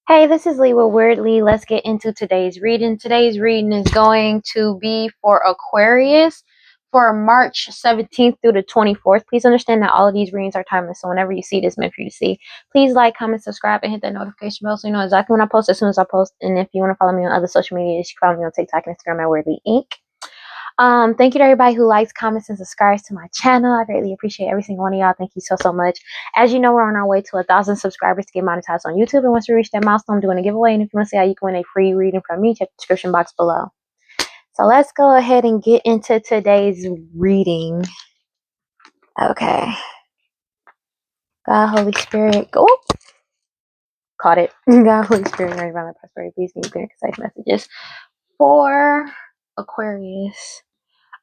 Hey, this is Lee with WeirdLee. Let's get into today's reading. Today's reading is going to be for Aquarius for March 17th through the 24th. Please understand that all of these readings are timeless, so whenever you see this meant for you to see, please like, comment, subscribe, and hit that notification bell so you know exactly when I post as soon as I post. And if you want to follow me on other social media, you can follow me on TikTok and Instagram at WeirdLee Inc. Thank you to everybody who likes, comments, and subscribes to my channel. I greatly appreciate every single one of y'all. Thank you so much. As you know, we're on our way to 1,000 subscribers to get monetized on YouTube. And once we reach that milestone, I'm doing a giveaway. And if you want to see how you can win a free reading from me, check the description box below. So let's go ahead and get into today's reading. Okay. God, Holy Spirit, go. Caught it. God, Holy Spirit, Mary, Violet, Prosperity, please give me clear and concise messages for Aquarius.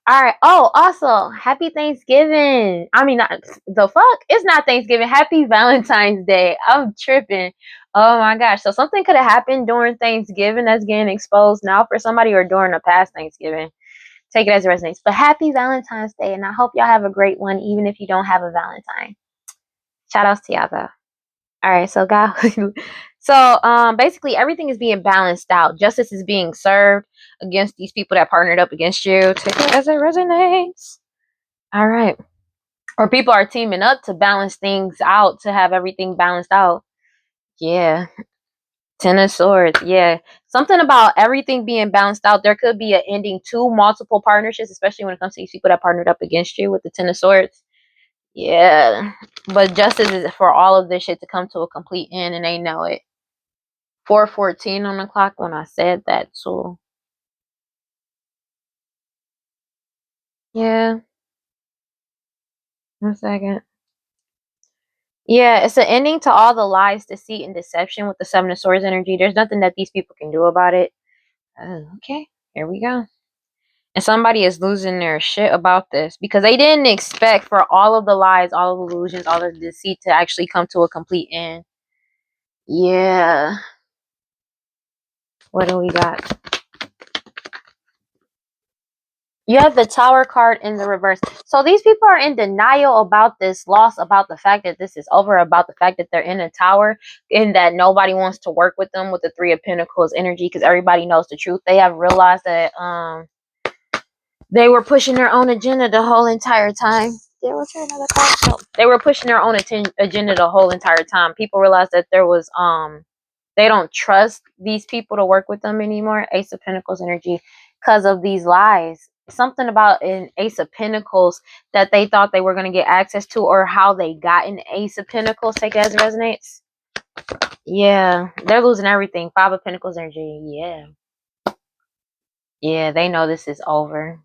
All right. Oh, also, happy Thanksgiving. I mean, not the fuck. It's not Thanksgiving. Happy Valentine's Day. I'm tripping. Oh my gosh. So something could have happened during Thanksgiving that's getting exposed now for somebody, or during the past Thanksgiving. Take it as it resonates. But happy Valentine's Day, and I hope y'all have a great one, even if you don't have a Valentine. Shout outs to y'all though. All right. So God. So basically everything is being balanced out. Justice is being served against these people that partnered up against you. Take it as it resonates. All right. Or people are teaming up to balance things out, to have everything balanced out. Yeah. Ten of Swords. Yeah. Something about everything being balanced out. There could be an ending to multiple partnerships, especially when it comes to these people that partnered up against you with the Ten of Swords. Yeah. But justice is for all of this shit to come to a complete end, and they know it. 4:14 on the clock when I said that, so yeah. 1 second. Yeah, it's an ending to all the lies, deceit, and deception with the Seven of Swords energy. There's nothing that these people can do about it. Okay, here we go. And somebody is losing their shit about this because they didn't expect for all of the lies, all of the illusions, all of the deceit to actually come to a complete end. Yeah. What do we got? You have the Tower card in the reverse. So these people are in denial about this loss, about the fact that this is over, about the fact that they're in a tower, and that nobody wants to work with them with the Three of Pentacles energy, because everybody knows the truth. They have realized that they were pushing their own agenda the whole entire time. Was there another card? No. They were pushing their own agenda the whole entire time. People realized that there was they don't trust these people to work with them anymore. Ace of Pentacles energy, because of these lies. Something about an Ace of Pentacles that they thought they were going to get access to, or how they got an Ace of Pentacles. Take it as it resonates. Yeah, they're losing everything. Five of Pentacles energy. Yeah. Yeah, they know this is over.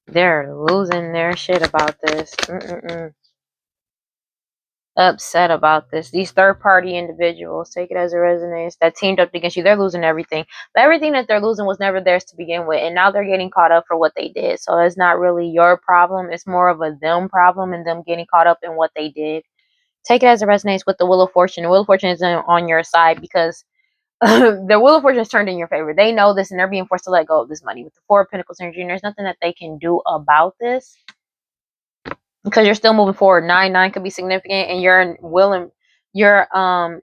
They're losing their shit about this. Upset about this. These third-party individuals, take it as it resonates, that teamed up against you, they're losing everything. But everything that they're losing was never theirs to begin with, and now they're getting caught up for what they did. So it's not really your problem. It's more of a them problem, and them getting caught up in what they did. Take it as it resonates with the Wheel of Fortune. The Wheel of Fortune is on your side because the Wheel of Fortune is turned in your favor. They know this, and they're being forced to let go of this money with the Four of Pentacles energy, and there's nothing that they can do about this, because you're still moving forward. 9-9 could be significant, and your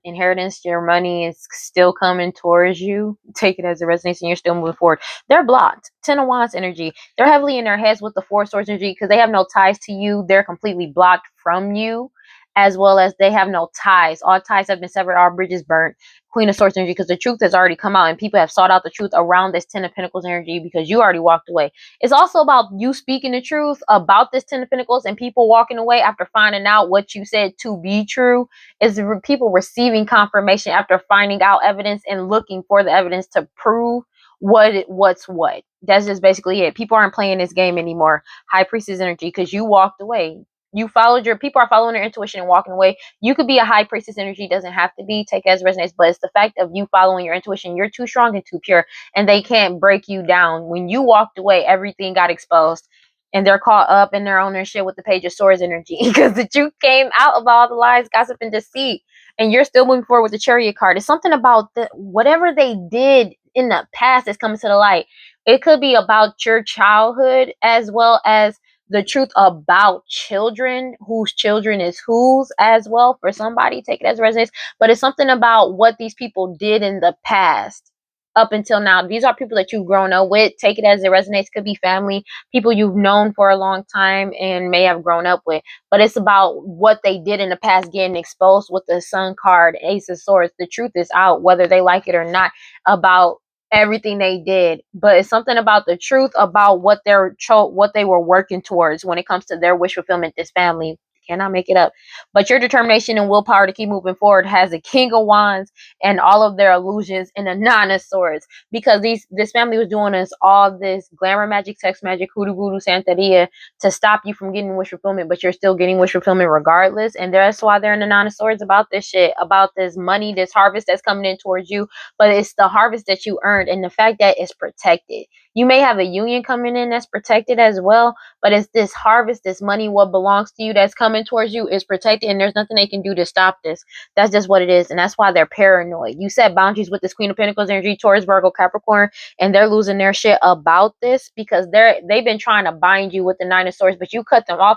inheritance, your money is still coming towards you. Take it as a resonance, and you're still moving forward. They're blocked. 10 of Wands energy. They're heavily in their heads with the Four of Swords energy because they have no ties to you. They're completely blocked from you, as well as they have no ties. All ties have been severed, all bridges burnt. Queen of Swords energy, because the truth has already come out, and people have sought out the truth around this 10 of Pentacles energy because you already walked away. It's also about you speaking the truth about this 10 of Pentacles, and people walking away after finding out what you said to be true. Is people receiving confirmation after finding out evidence and looking for the evidence to prove what's what. That's just basically it. People aren't playing this game anymore. High Priestess energy, because you walked away. You followed your people are following their intuition and walking away. You could be a High Priestess energy, doesn't have to be. Take it as resonates, but it's the fact of you following your intuition. You're too strong and too pure, and they can't break you down. When you walked away, everything got exposed, and they're caught up in their own shit with the Page of Swords energy because the truth came out of all the lies, gossip, and deceit, and you're still moving forward with the Chariot card. It's something about whatever they did in the past is coming to the light. It could be about your childhood, as well as the truth about children, whose children is whose as well. For somebody, take it as resonates, but it's something about what these people did in the past up until now. These are people that you've grown up with. Take it as it resonates. Could be family, people you've known for a long time and may have grown up with. But it's about what they did in the past getting exposed with the Sun card, Ace of Swords. The truth is out, whether they like it or not, about everything they did. But it's something about the truth about what what they were working towards when it comes to their wish fulfillment. This family cannot make it up. But your determination and willpower to keep moving forward has a King of Wands and all of their illusions and a Nine of Swords, because this family was doing us all this glamour magic, sex magic, hoodoo voodoo, santeria to stop you from getting wish fulfillment, but you're still getting wish fulfillment regardless. And that's why they're in the Nine of Swords about this shit, about this money, this harvest that's coming in towards you. But it's the harvest that you earned and the fact that it's protected. You may have a union coming in that's protected as well, but it's this harvest, this money, what belongs to you that's coming towards you is protected, and there's nothing they can do to stop this. That's just what it is, and that's why they're paranoid. You set boundaries with this Queen of Pentacles energy, Taurus, Virgo, Capricorn, and they're losing their shit about this because they've been trying to bind you with the Nine of Swords, but you cut them off,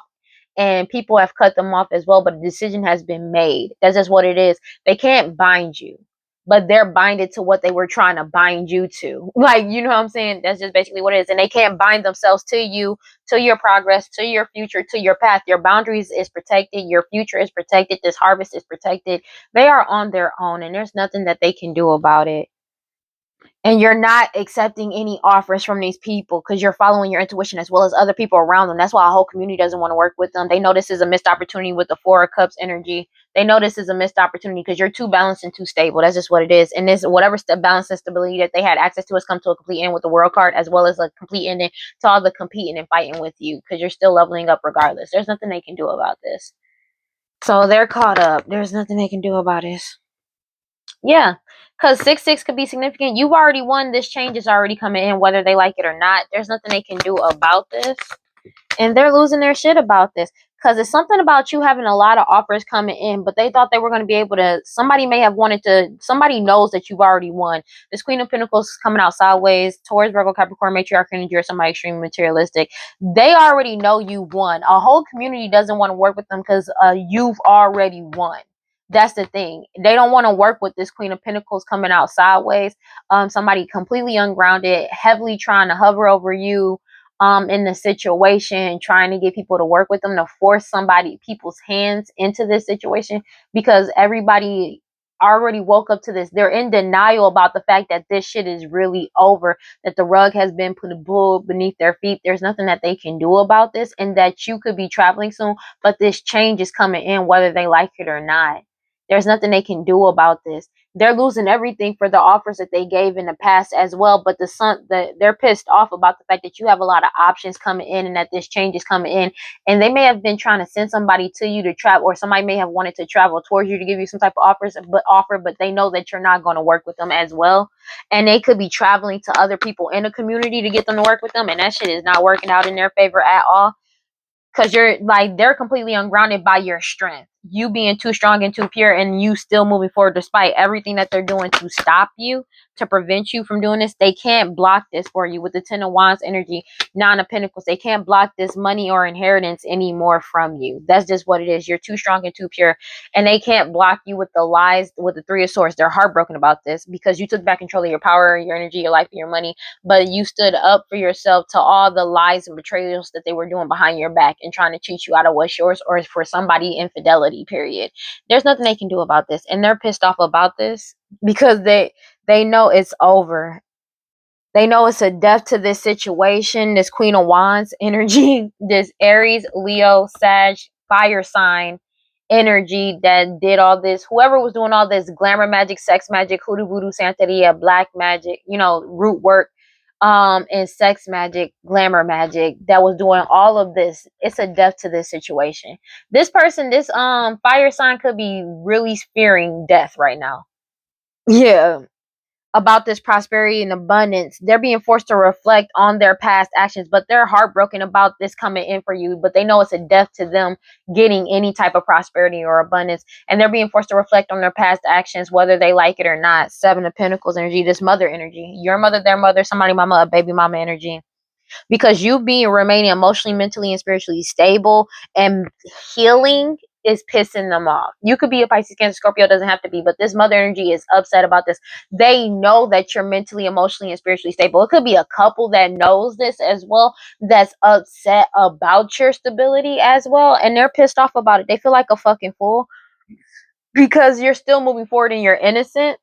and people have cut them off as well, but a decision has been made. That's just what it is. They can't bind you, but they're binded to what they were trying to bind you to. Like, you know what I'm saying? That's just basically what it is. And they can't bind themselves to you, to your progress, to your future, to your path. Your boundaries is protected. Your future is protected. This harvest is protected. They are on their own, and there's nothing that they can do about it. And you're not accepting any offers from these people because you're following your intuition as well as other people around them. That's why a whole community doesn't want to work with them. They know this is a missed opportunity with the Four of Cups energy. They know this is a missed opportunity because you're too balanced and too stable. That's just what it is. And this whatever balance and stability that they had access to has come to a complete end with the World card, as well as a complete ending to all the competing and fighting with you because you're still leveling up regardless. There's nothing they can do about this. So they're caught up. There's nothing they can do about it. Yeah, because 6-6 could be significant. You've already won. This change is already coming in, whether they like it or not. There's nothing they can do about this. And they're losing their shit about this. Because it's something about you having a lot of offers coming in, but they thought they were going to be able to. Somebody may have wanted to. Somebody knows that you've already won. This Queen of Pentacles coming out sideways. Taurus, Virgo, Capricorn, matriarch energy, or somebody extremely materialistic. They already know you won. A whole community doesn't want to work with them because you've already won. That's the thing. They don't want to work with this Queen of Pentacles coming out sideways. Somebody completely ungrounded, heavily trying to hover over you in the situation, trying to get people to work with them, to force people's hands into this situation, because everybody already woke up to this. They're in denial about the fact that this shit is really over, that the rug has been pulled beneath their feet. There's nothing that they can do about this, and that you could be traveling soon, but this change is coming in whether they like it or not. There's nothing they can do about this. They're losing everything for the offers that they gave in the past as well. But they're pissed off about the fact that you have a lot of options coming in and that this change is coming in. And they may have been trying to send somebody to you to travel, or somebody may have wanted to travel towards you to give you some type of but they know that you're not going to work with them as well. And they could be traveling to other people in the community to get them to work with them. And that shit is not working out in their favor at all. Because they're completely ungrounded by your strength. You being too strong and too pure, and you still moving forward despite everything that they're doing to stop you, to prevent you from doing this. They can't block this for you with the Ten of Wands energy, Nine of Pentacles. They can't block this money or inheritance anymore from you. That's just what it is. You're too strong and too pure. And they can't block you with the lies, with the Three of Swords. They're heartbroken about this because you took back control of your power, your energy, your life, and your money. But you stood up for yourself to all the lies and betrayals that they were doing behind your back and trying to cheat you out of what's yours, or for somebody infidelity, period. There's nothing they can do about this. And they're pissed off about this because they know it's over. They know it's a death to this situation. This Queen of Wands energy, this Aries, Leo, Sag, fire sign energy that did all this. Whoever was doing all this glamour magic, sex magic, hoodoo voodoo, santeria, black magic, root work, and sex magic, glamour magic, that was doing all of this. It's a death to this situation. This person, this fire sign, could be really fearing death right now. Yeah, about this prosperity and abundance. They're being forced to reflect on their past actions, but they're heartbroken about this coming in for you. But they know it's a death to them getting any type of prosperity or abundance. And they're being forced to reflect on their past actions, whether they like it or not. Seven of Pentacles energy, this mother energy. Your mother, their mother, somebody mama, a baby mama energy. because you being remaining emotionally, mentally, and spiritually stable and healing is pissing them off. You could be a Pisces, Cancer, Scorpio, doesn't have to be, but this mother energy is upset about this. They know that you're mentally, emotionally, and spiritually stable. It could be a couple that knows this as well, that's upset about your stability as well, and they're pissed off about it. They feel like a fucking fool because you're still moving forward and you're innocent,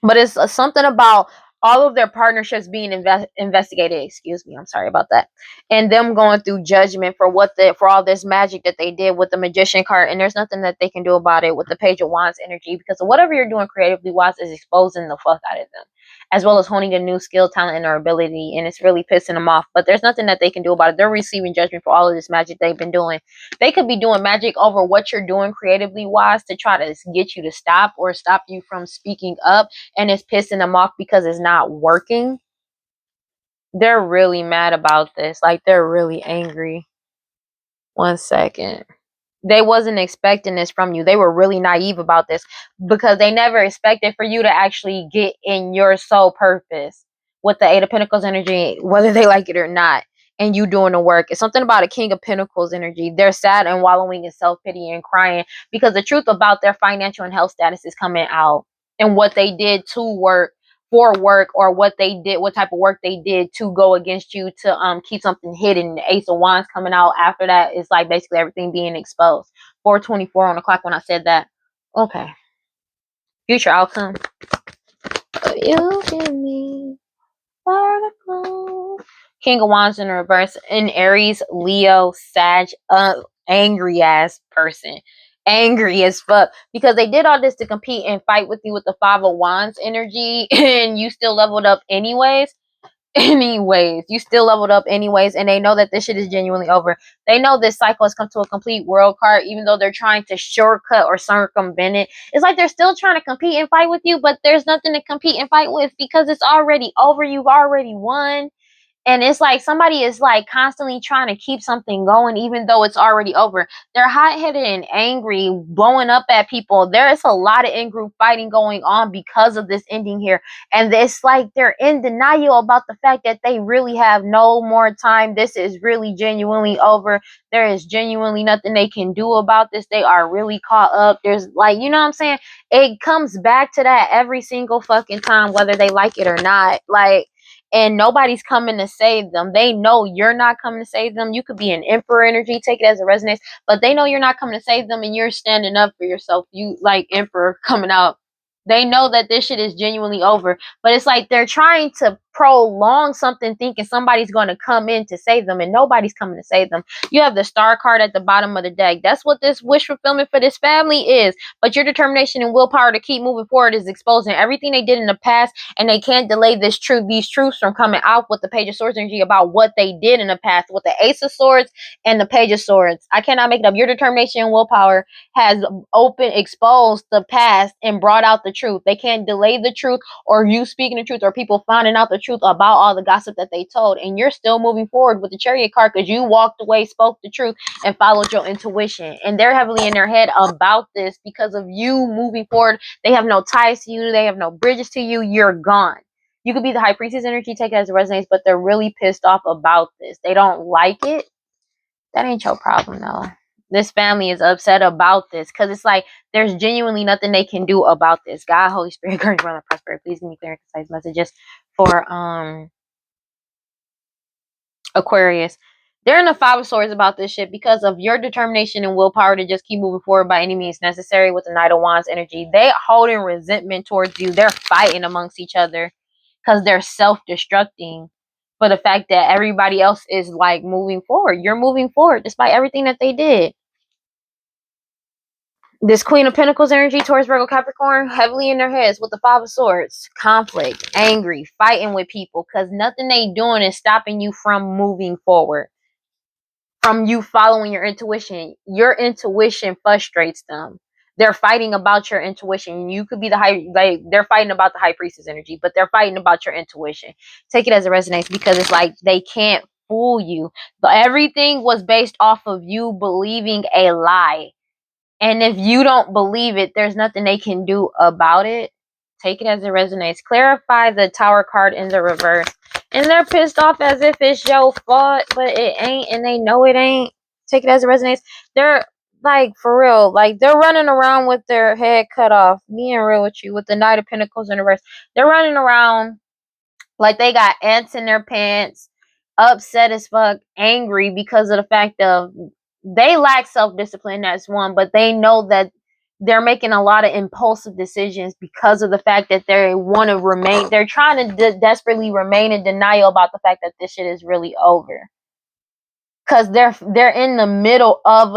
but it's something about all of their partnerships being investigated. Excuse me, I'm sorry about that. And them going through judgment for for all this magic that they did with the magician card, and there's nothing that they can do about it with the page of wands energy, because whatever you're doing creatively wise is exposing the fuck out of them, as well as honing a new skill, talent, and or ability, and it's really pissing them off. But there's nothing that they can do about it. They're receiving judgment for all of this magic they've been doing. They could be doing magic over what you're doing creatively wise to try to get you to stop or stop you from speaking up, and it's pissing them off because it's not working. They're really mad about this. Like, they're really angry. 1 second. They wasn't expecting this from you. They were really naive about this because they never expected for you to actually get in your soul purpose with the Eight of Pentacles energy, whether they like it or not, and you doing the work. It's something about a King of Pentacles energy. They're sad and wallowing in self-pity and crying because the truth about their financial and health status is coming out, and what they did to work for work, or what they did, what type of work they did to go against you to keep something hidden. The Ace of Wands coming out after that is like basically everything being exposed. 4:24 on the clock when I said that. Okay. Future outcome. You give me vertical. King of Wands in reverse in Aries, Leo, Sag, angry ass person. Angry as fuck because they did all this to compete and fight with you with the Five of Wands energy, and you still leveled up anyways. You still leveled up anyways, and they know that this shit is genuinely over. They know this cycle has come to a complete world card, even though they're trying to shortcut or circumvent it. It's like they're still trying to compete and fight with you, but there's nothing to compete and fight with because it's already over. You've already won. And it's like somebody is like constantly trying to keep something going even though it's already over. They're hot-headed and angry, blowing up at people. There is a lot of in-group fighting going on because of this ending here. And it's like they're in denial about the fact that they really have no more time. This is really genuinely over. There is genuinely nothing they can do about this. They are really caught up. There's like, you know what I'm saying? It comes back to that every single fucking time, whether they like it or not. Like, and nobody's coming to save them. They know you're not coming to save them. You could be an emperor energy, take it as a resonance, but they know you're not coming to save them, and you're standing up for yourself. You like emperor coming out. They know that this shit is genuinely over, but it's like they're trying to prolong something thinking somebody's going to come in to save them, and nobody's coming to save them. You have the star card at the bottom of the deck. That's what this wish fulfillment for this family is. But your determination and willpower to keep moving forward is exposing everything they did in the past, and they can't delay these truths from coming out with the Page of Swords energy about what they did in the past with the Ace of Swords and the Page of Swords. I cannot make it up. Your determination and willpower has exposed the past and brought out the truth. They can't delay the truth, or you speaking the truth, or people finding out the truth about all the gossip that they told. And you're still moving forward with the Chariot card because you walked away, spoke the truth, and followed your intuition. And they're heavily in their head about this because of you moving forward. They have no ties to you. They have no bridges to you. You're gone. You could be the High Priestess energy, take it as it resonates, but they're really pissed off about this. They don't like it. That ain't your problem, though. This family is upset about this because it's like there's genuinely nothing they can do about this. God, Holy Spirit, courage, brother, prosperity. Please give me clear and concise messages for Aquarius. They're in the Five of Swords about this shit because of your determination and willpower to just keep moving forward by any means necessary with the Knight of Wands energy. They holding resentment towards you. They're fighting amongst each other because they're self-destructing for the fact that everybody else is like moving forward. You're moving forward despite everything that they did. This Queen of Pentacles energy, Taurus, Virgo, Capricorn, heavily in their heads with the Five of Swords. Conflict, angry, fighting with people because nothing they doing is stopping you from moving forward. From you following your intuition. Your intuition frustrates them. They're fighting about your intuition. You could be they're fighting about the High Priestess energy, but they're fighting about your intuition. Take it as it resonates because it's like they can't fool you. But everything was based off of you believing a lie. And if you don't believe it, there's nothing they can do about it. Take it as it resonates. Clarify the Tower card in the reverse. And they're pissed off as if it's your fault, but it ain't, and they know it ain't. Take it as it resonates. They're like, for real, like they're running around with their head cut off. Being real with you, with the Knight of Pentacles in reverse, they're running around like they got ants in their pants, upset as fuck, angry because of the fact of they lack self-discipline. That's one, but they know that they're making a lot of impulsive decisions because of the fact that they want to remain. They're trying to desperately remain in denial about the fact that this shit is really over. Cause they're in the middle of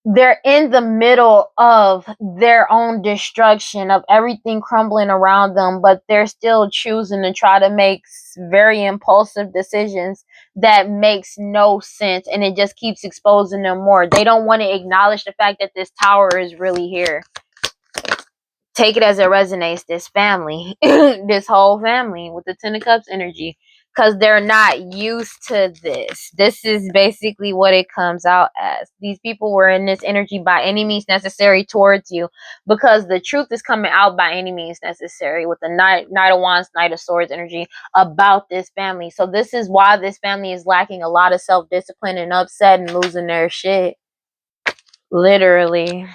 they're in the middle of their own destruction, of everything crumbling around them, but they're still choosing to try to make very impulsive decisions that makes no sense, and it just keeps exposing them more. They don't want to acknowledge the fact that this tower is really here. Take it as it resonates. This family, this whole family with the Ten of Cups energy, because they're not used to this. This is basically what it comes out as. These people were in this energy by any means necessary towards you, because the truth is coming out by any means necessary with the Knight of Wands, Knight of Swords energy about this family. So this is why this family is lacking a lot of self-discipline and upset and losing their shit. Literally.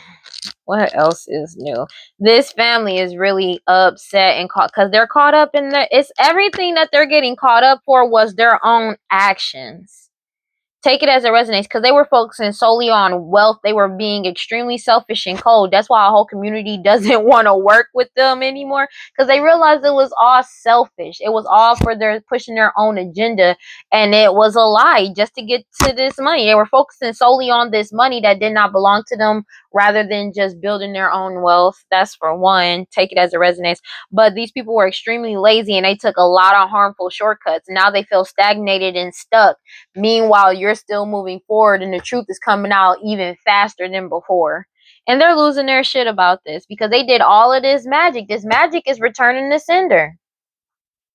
What else is new? This family is really upset and caught because they're caught up in it's everything that they're getting caught up for was their own actions. Take it as it resonates, because they were focusing solely on wealth. They were being extremely selfish and cold. That's why a whole community doesn't want to work with them anymore, because they realized it was all selfish. It was all for their pushing their own agenda, and it was a lie just to get to this money. They were focusing solely on this money that did not belong to them, rather than just building their own wealth. That's for one. Take it as it resonates. But these people were extremely lazy, and they took a lot of harmful shortcuts. Now they feel stagnated and stuck. Meanwhile, you're still moving forward, and the truth is coming out even faster than before. And they're losing their shit about this because they did all of this magic. This magic is returning to sender.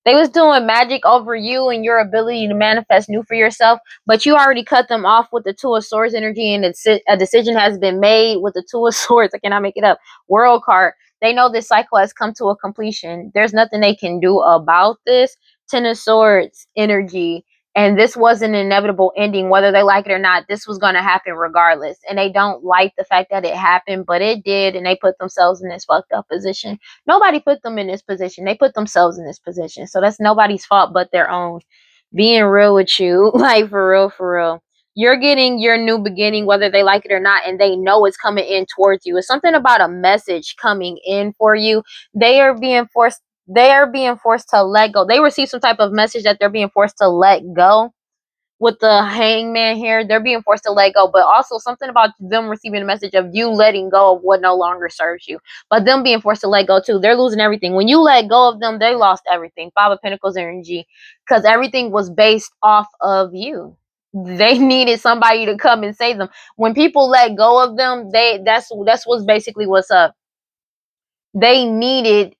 They was doing magic over you and your ability to manifest new for yourself, but you already cut them off with the Two of Swords energy, and a decision has been made with the Two of Swords. I cannot make it up. World card. They know this cycle has come to a completion. There's nothing they can do about this. Ten of Swords energy. And this was an inevitable ending, whether they like it or not. This was going to happen regardless. And they don't like the fact that it happened, but it did. And they put themselves in this fucked up position. Nobody put them in this position. They put themselves in this position. So that's nobody's fault but their own. Being real with you, like for real, for real. You're getting your new beginning, whether they like it or not, and they know it's coming in towards you. It's something about a message coming in for you. They are being forced to let go. They receive some type of message that they're being forced to let go. With the hangman here, they're being forced to let go, but also something about them receiving a message of you letting go of what no longer serves you, but them being forced to let go too. They're losing everything. When you let go of them, they lost everything. Five of Pentacles energy, because everything was based off of you. They needed somebody to come and save them. When people let go of them, that's what's basically what's up. They needed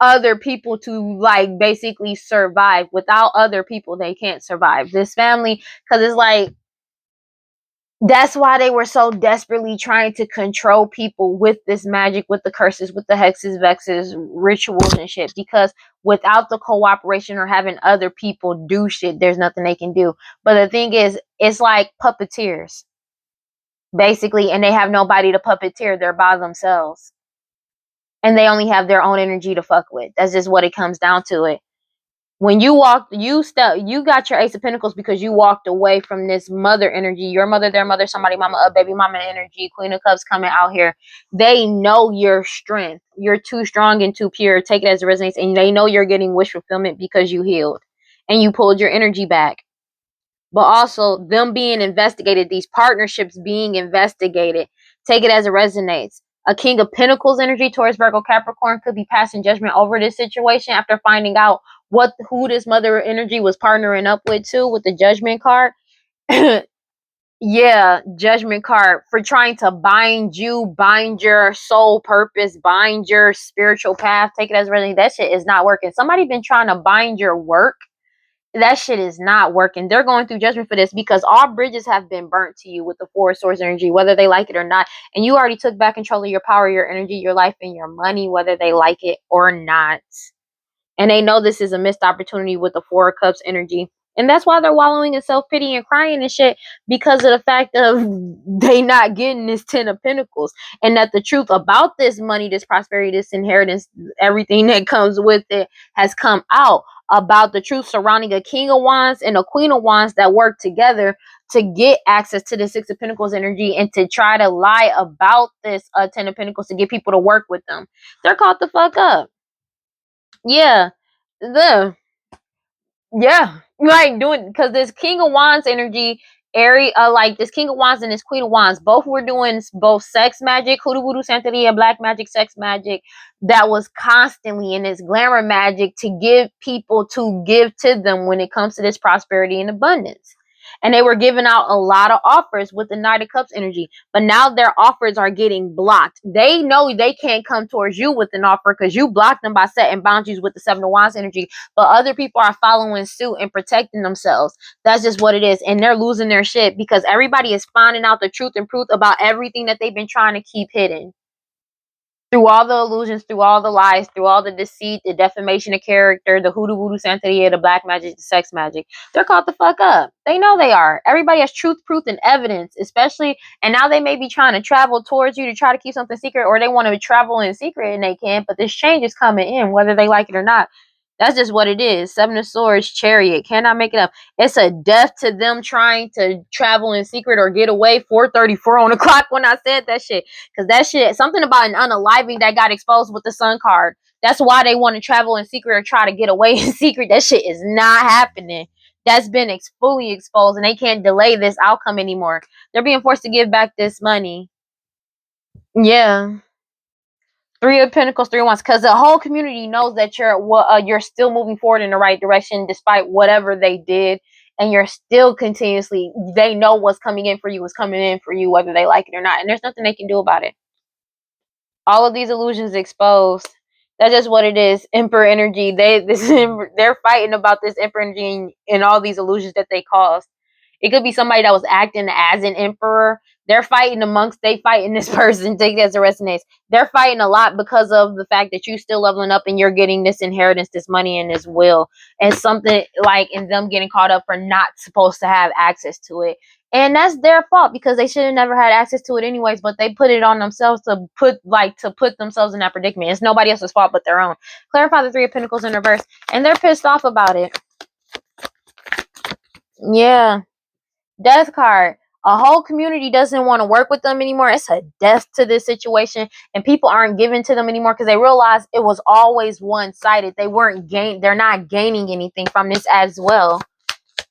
other people to like basically survive. Without other people, they can't survive. This family, because it's like that's why they were so desperately trying to control people with this magic, with the curses, with the hexes, vexes, rituals and shit, because without the cooperation or having other people do shit, there's nothing they can do. But the thing is, it's like puppeteers basically, and they have nobody to puppeteer. They're by themselves, and they only have their own energy to fuck with. That's just what it comes down to. It when you walked, you got your Ace of Pentacles because you walked away from this mother energy, your mother, their mother, somebody, mama, a baby mama energy. Queen of Cups coming out here. They know your strength. You're too strong and too pure. Take it as it resonates, and they know you're getting wish fulfillment because you healed and you pulled your energy back. But also them being investigated, these partnerships being investigated. Take it as it resonates. A King of Pentacles energy, Taurus, Virgo, Capricorn could be passing judgment over this situation after finding out who this mother energy was partnering up with too, with the Judgment card. Yeah, Judgment card, for trying to bind you, bind your soul purpose, bind your spiritual path. Take it as really that shit is not working. Somebody been trying to bind your work that shit is not working. They're going through judgment for this because all bridges have been burnt to you with the four source energy, whether they like it or not. And you already took back control of your power, your energy, your life, and your money, whether they like it or not. And they know this is a missed opportunity with the Four of Cups energy. And that's why they're wallowing in self-pity and crying and shit, because of the fact of they not getting this Ten of Pentacles. And that the truth about this money, this prosperity, this inheritance, everything that comes with it has come out about the truth surrounding a King of Wands and a Queen of Wands that work together to get access to the Six of Pentacles energy and to try to lie about this Ten of Pentacles to get people to work with them. They're caught the fuck up. Yeah. The like doing, because this King of Wands energy area, like this King of Wands and this Queen of Wands, both were doing both sex magic, hoodoo voodoo santeria, black magic, sex magic, that was constantly in this glamour magic to give people to give to them when it comes to this prosperity and abundance. And they were giving out a lot of offers with the Knight of Cups energy, but now their offers are getting blocked. They know they can't come towards you with an offer because you blocked them by setting boundaries with the Seven of Wands energy, but other people are following suit and protecting themselves. That's just what it is. And they're losing their shit because everybody is finding out the truth and truth about everything that they've been trying to keep hidden. Through all the illusions, through all the lies, through all the deceit, the defamation of character, the hoodoo voodoo santeria, the black magic, the sex magic. They're caught the fuck up. They know they are. Everybody has truth, proof, and evidence, especially, and now they may be trying to travel towards you to try to keep something secret, or they want to travel in secret and they can't, but this change is coming in, whether they like it or not. That's just what it is. Seven of Swords, Chariot. Cannot make it up. It's a death to them trying to travel in secret or get away. 4:34 on the clock when I said that shit. Because that shit, something about an unaliving that got exposed with the Sun card. That's why they want to travel in secret or try to get away in secret. That shit is not happening. That's been fully exposed, and they can't delay this outcome anymore. They're being forced to give back this money. Yeah. Three of Pentacles, Three of Wands, because the whole community knows that you're still moving forward in the right direction despite whatever they did, and you're still continuously. They know what's coming in for you is coming in for you, whether they like it or not, and there's nothing they can do about it. All of these illusions exposed. That's just what it is. Emperor energy. They're fighting about this Emperor energy and all these illusions that they caused. It could be somebody that was acting as an emperor. They're fighting they fighting this person. Take that as it resonates. They're fighting a lot because of the fact that you still leveling up and you're getting this inheritance, this money, and this will. And something like in them getting caught up for not supposed to have access to it. And that's their fault because they should have never had access to it anyways, but they put it on themselves to put themselves in that predicament. It's nobody else's fault but their own. Clarify the Three of Pentacles in reverse. And they're pissed off about it. Yeah. Death card. A whole community doesn't want to work with them anymore. It's a death to this situation, and people aren't giving to them anymore because they realize it was always one-sided. They're not gaining anything from this as well,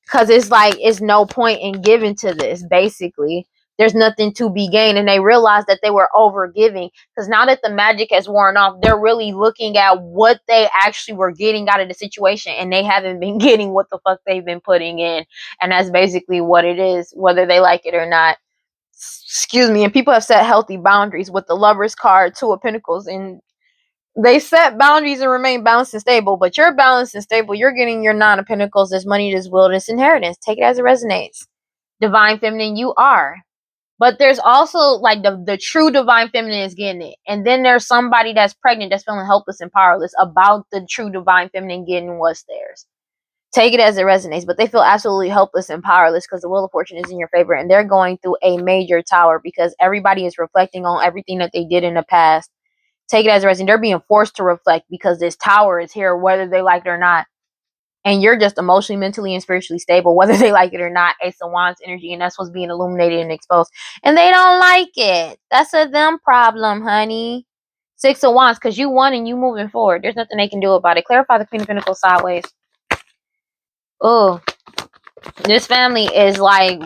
because it's like it's no point in giving to this. Basically, there's nothing to be gained, and they realize that they were over giving, because now that the magic has worn off, they're really looking at what they actually were getting out of the situation, and they haven't been getting what the fuck they've been putting in. And that's basically what it is, whether they like it or not. Excuse me. And people have set healthy boundaries with the Lovers card, Two of Pentacles, and they set boundaries and remain balanced and stable. But you're balanced and stable. You're getting your Nine of Pentacles, this money, this will, this inheritance. Take it as it resonates. Divine Feminine, you are. But there's also like the true Divine Feminine is getting it. And then there's somebody that's pregnant that's feeling helpless and powerless about the true Divine Feminine getting what's theirs. Take it as it resonates. But they feel absolutely helpless and powerless because the Wheel of Fortune is in your favor. And they're going through a major tower because everybody is reflecting on everything that they did in the past. Take it as a resonates. They're being forced to reflect because this tower is here whether they like it or not. And you're just emotionally, mentally, and spiritually stable, whether they like it or not. Ace of Wands energy, and that's what's being illuminated and exposed. And they don't like it. That's a them problem, honey. Six of Wands, because you won and you moving forward. There's nothing they can do about it. Clarify the Queen of Pentacles sideways. Oh, this family is like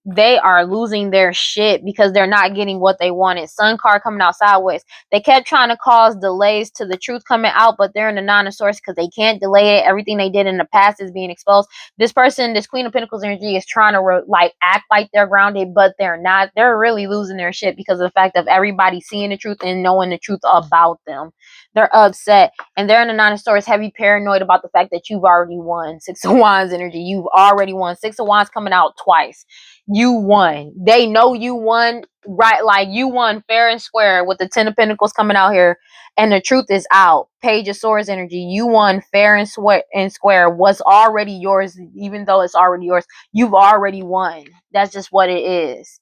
they are losing their shit because they're not getting what they wanted. Sun card coming out sideways. They kept trying to cause delays to the truth coming out, but they're in the Nine of Swords because they can't delay it. Everything they did in the past is being exposed. This person, this Queen of Pentacles energy, is trying to act like they're grounded, but they're not. They're really losing their shit because of the fact of everybody seeing the truth and knowing the truth about them. They're upset, and they're in the Nine of Swords, heavy paranoid about the fact that you've already won. Six of Wands energy, you've already won. Six of Wands coming out twice. You won. They know you won, right? Like, you won fair and square with the Ten of Pentacles coming out here, and the truth is out. Page of Swords energy, you won fair and square. What's already yours, even though it's already yours, you've already won. That's just what it is.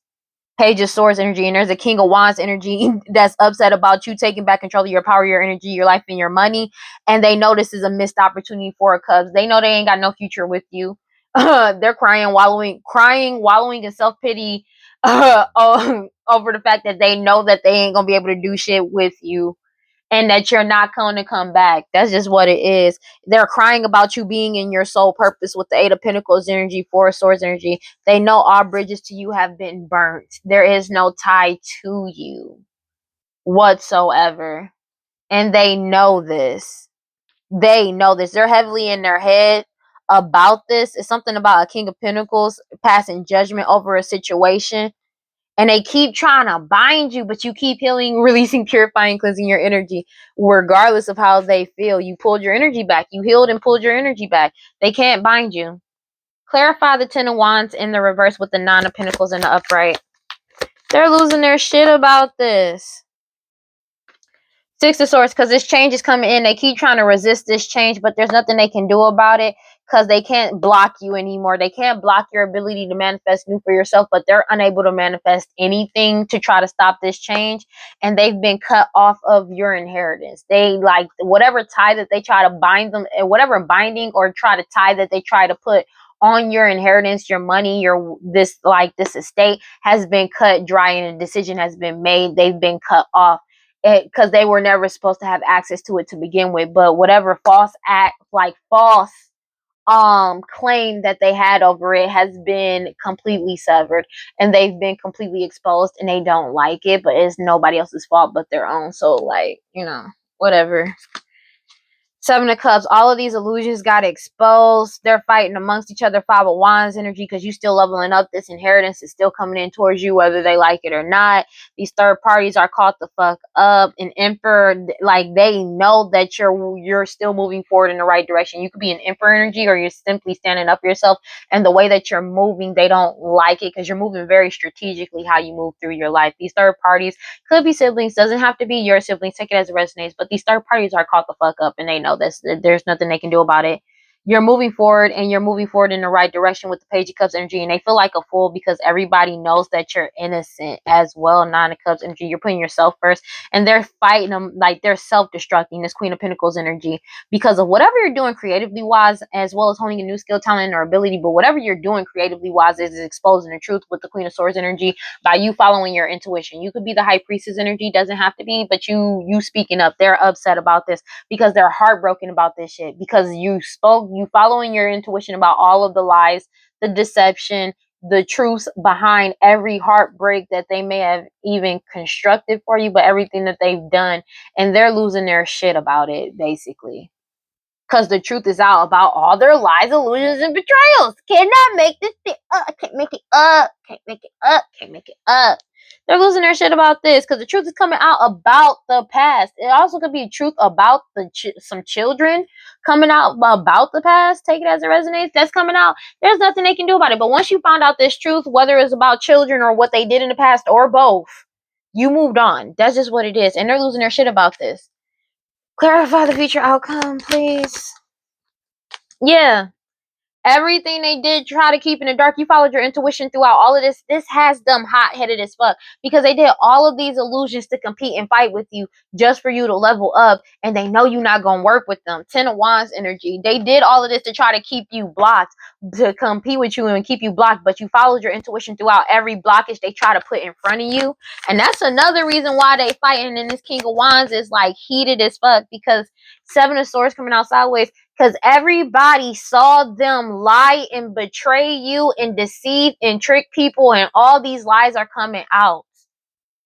Page of Swords energy, and there's a King of Wands energy that's upset about you taking back control of your power, your energy, your life, and your money. And they know this is a missed opportunity for a Cubs. They know they ain't got no future with you. They're crying, wallowing in self-pity over the fact that they know that they ain't gonna be able to do shit with you, and that you're not going to come back. That's just what it is. They're crying about you being in your soul purpose with the Eight of Pentacles energy, Four of Swords energy. They know all bridges to you have been burnt. There is no tie to you whatsoever. And they know this. They know this. They're heavily in their head about this. It's something about a King of Pentacles passing judgment over a situation, and they keep trying to bind you, but you keep healing, releasing, purifying, cleansing your energy. Regardless of how they feel, you pulled your energy back. You healed and pulled your energy back. They can't bind you. Clarify the Ten of Wands in the reverse with the Nine of Pentacles in the upright. They're losing their shit about this. Six of Swords, because this change is coming in. They keep trying to resist this change, but there's nothing they can do about it because they can't block you anymore. They can't block your ability to manifest new for yourself, but they're unable to manifest anything to try to stop this change. And they've been cut off of your inheritance. They, like, whatever tie that they try to bind them, whatever binding or try to tie that they try to put on your inheritance, your money, your this estate has been cut dry, and a decision has been made. They've been cut off because they were never supposed to have access to it to begin with. But whatever false claim that they had over it has been completely severed, and they've been completely exposed, and they don't like it, but it's nobody else's fault but their own. So, like, whatever. Seven of Cups, all of these illusions got exposed. They're fighting amongst each other. Five of Wands energy, because you still leveling up. This inheritance is still coming in towards you, whether they like it or not. These third parties are caught the fuck up. An Emperor, like, they know that you're still moving forward in the right direction. You could be an Emperor energy, or you're simply standing up for yourself. And the way that you're moving, they don't like it because you're moving very strategically how you move through your life. These third parties could be siblings, doesn't have to be your siblings. Take it as it resonates. But these third parties are caught the fuck up, and they know this. There's nothing they can do about it. You're moving forward, and you're moving forward in the right direction with the Page of Cups energy, and they feel like a fool because everybody knows that you're innocent as well. Nine of Cups energy, you're putting yourself first, and they're fighting them like they're self-destructing. This Queen of Pentacles energy, because of whatever you're doing creatively wise, as well as honing a new skill, talent, or ability. But whatever you're doing creatively wise is exposing the truth with the Queen of Swords energy by you following your intuition. You could be the High Priestess energy, doesn't have to be, but you speaking up. They're upset about this because they're heartbroken about this shit, because you following your intuition about all of the lies, the deception, the truths behind every heartbreak that they may have even constructed for you, but everything that they've done, and they're losing their shit about it, basically. Because the truth is out about all their lies, illusions, and betrayals. Cannot make this shit up. I can't make it up. Can't make it up. Can't make it up. They're losing their shit about this because the truth is coming out about the past. It also could be truth about some children coming out about the past. Take it as it resonates. That's coming out. There's nothing they can do about it. But once you found out this truth, whether it's about children or what they did in the past or both, you moved on. That's just what it is. And they're losing their shit about this. Clarify the future outcome, please. Yeah. Everything they did try to keep in the dark, you followed your intuition throughout all of this. This has them hot-headed as fuck because they did all of these illusions to compete and fight with you just for you to level up, and they know you're not going to work with them. Ten of Wands energy. They did all of this to try to keep you blocked, to compete with you and keep you blocked, but you followed your intuition throughout every blockage they try to put in front of you. And that's another reason why they fighting, and this King of Wands is like heated as fuck because Seven of Swords coming out sideways, Because everybody saw them lie and betray you and deceive and trick people, and all these lies are coming out.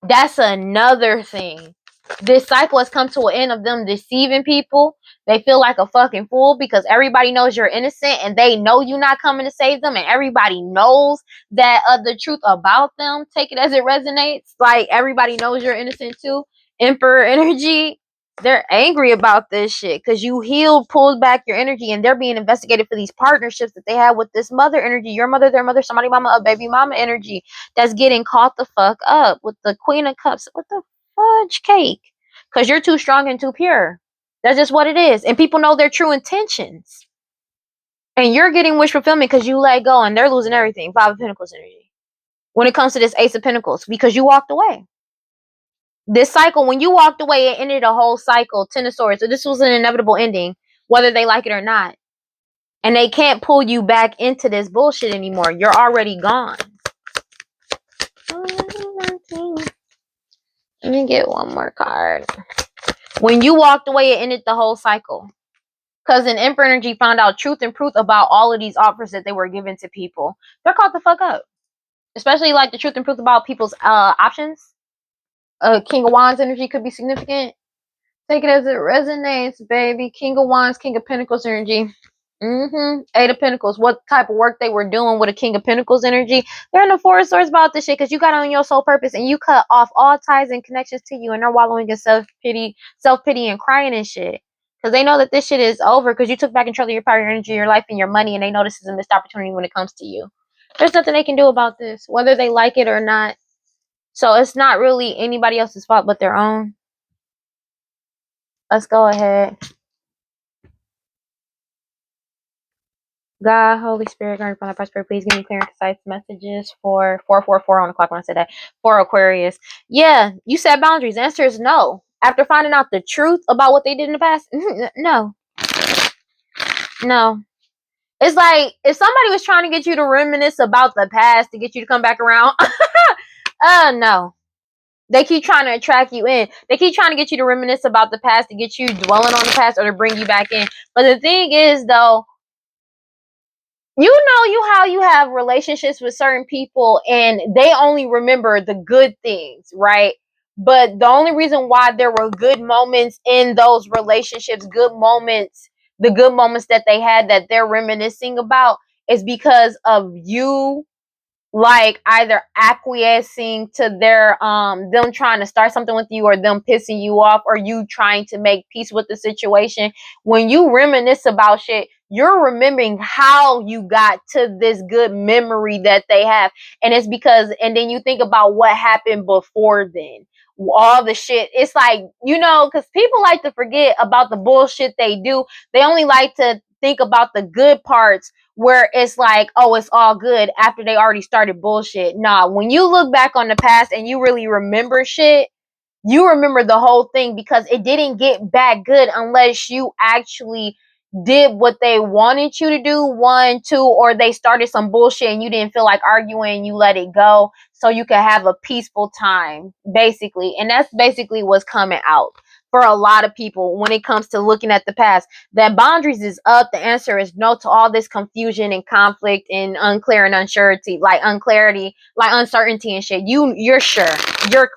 That's another thing. This cycle has come to an end of them deceiving people. They feel like a fucking fool because everybody knows you're innocent and they know you're not coming to save them, and everybody knows that the truth about them. Take it as it resonates. Like, everybody knows you're innocent too. Emperor energy. They're angry about this shit because you healed, pulled back your energy, and they're being investigated for these partnerships that they have with this mother energy, your mother, their mother, somebody mama, a baby mama energy that's getting caught the fuck up with the Queen of Cups. What the fudge cake? Because you're too strong and too pure. That's just what it is. And people know their true intentions. And you're getting wish fulfillment because you let go, and they're losing everything. Five of Pentacles energy. When it comes to this Ace of Pentacles, because you walked away. This cycle, when you walked away, it ended a whole cycle. Ten of Swords. So this was an inevitable ending, whether they like it or not. And they can't pull you back into this bullshit anymore. You're already gone. Let me get one more card. When you walked away, it ended the whole cycle. Because an Emperor energy found out truth and proof about all of these offers that they were given to people. They're caught the fuck up. Especially like the truth and proof about people's options. King of Wands energy could be significant. Take it as it resonates, baby. King of Wands, King of Pentacles energy. Eight of Pentacles. What type of work they were doing with a King of Pentacles energy? They're in the Four of Swords about this shit because you got on your soul purpose and you cut off all ties and connections to you, and they're wallowing in self-pity and crying and shit. Because they know that this shit is over because you took back control of your power, your energy, your life, and your money, and they know this is a missed opportunity when it comes to you. There's nothing they can do about this, whether they like it or not. So it's not really anybody else's fault but their own. Let's go ahead. God, Holy Spirit, guardian, Father, prosperity, please give me clear and concise messages for 444 on the clock when I said that. For Aquarius. Yeah, you said boundaries. The answer is no. After finding out the truth about what they did in the past, no. No. It's like if somebody was trying to get you to reminisce about the past to get you to come back around. No. They keep trying to attract you in. They keep trying to get you to reminisce about the past to get you dwelling on the past or to bring you back in. But the thing is, though, you know how you have relationships with certain people and they only remember the good things, right? But the only reason why there were good moments in those relationships, the good moments that they had that they're reminiscing about, is because of you, like either acquiescing to their them trying to start something with you, or them pissing you off, or you trying to make peace with the situation. When you reminisce about shit, you're remembering how you got to this good memory that they have. And it's because, and then you think about what happened before then, all the shit. It's like, because people like to forget about the bullshit they do. They only like to think about the good parts, where it's like, oh, it's all good after they already started bullshit. Nah, when you look back on the past and you really remember shit, you remember the whole thing, because it didn't get back good unless you actually did what they wanted you to do, one, two, or they started some bullshit and you didn't feel like arguing, you let it go so you could have a peaceful time, basically. And that's basically what's coming out for a lot of people when it comes to looking at the past. That boundaries is up. The answer is no to all this confusion and conflict and unclear and uncertainty, like uncertainty and shit. You're sure. You're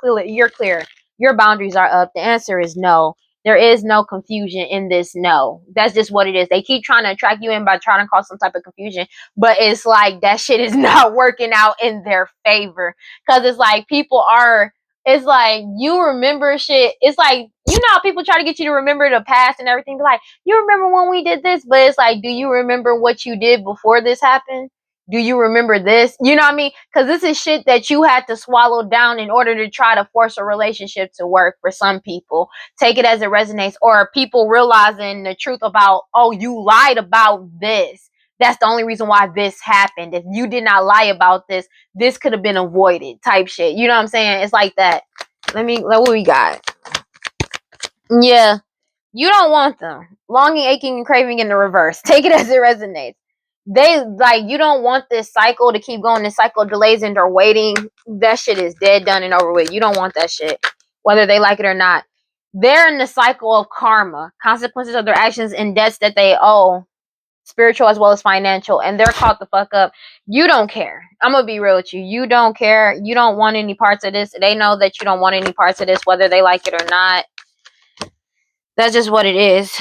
clear. Your boundaries are up. The answer is no. There is no confusion in this. No, that's just what it is. They keep trying to attract you in by trying to cause some type of confusion, but it's like that shit is not working out in their favor, because it's like it's like you remember shit. It's like, how people try to get you to remember the past and everything. Like, you remember when we did this, but it's like, do you remember what you did before this happened? Do you remember this? You know what I mean? Because this is shit that you had to swallow down in order to try to force a relationship to work for some people. Take it as it resonates. Or people realizing the truth about, oh, you lied about this. That's the only reason why this happened. If you did not lie about this, this could have been avoided, type shit. You know what I'm saying? It's like that. What we got? Yeah. You don't want them. Longing, aching, and craving in the reverse. Take it as it resonates. You don't want this cycle to keep going. This cycle of delays and or waiting. That shit is dead, done, and over with. You don't want that shit, whether they like it or not. They're in the cycle of karma, consequences of their actions and debts that they owe, spiritual as well as financial, and they're caught the fuck up. You don't care. I'm gonna be real with you. You don't care. You don't want any parts of this. They know that you don't want any parts of this, whether they like it or not. That's just what it is.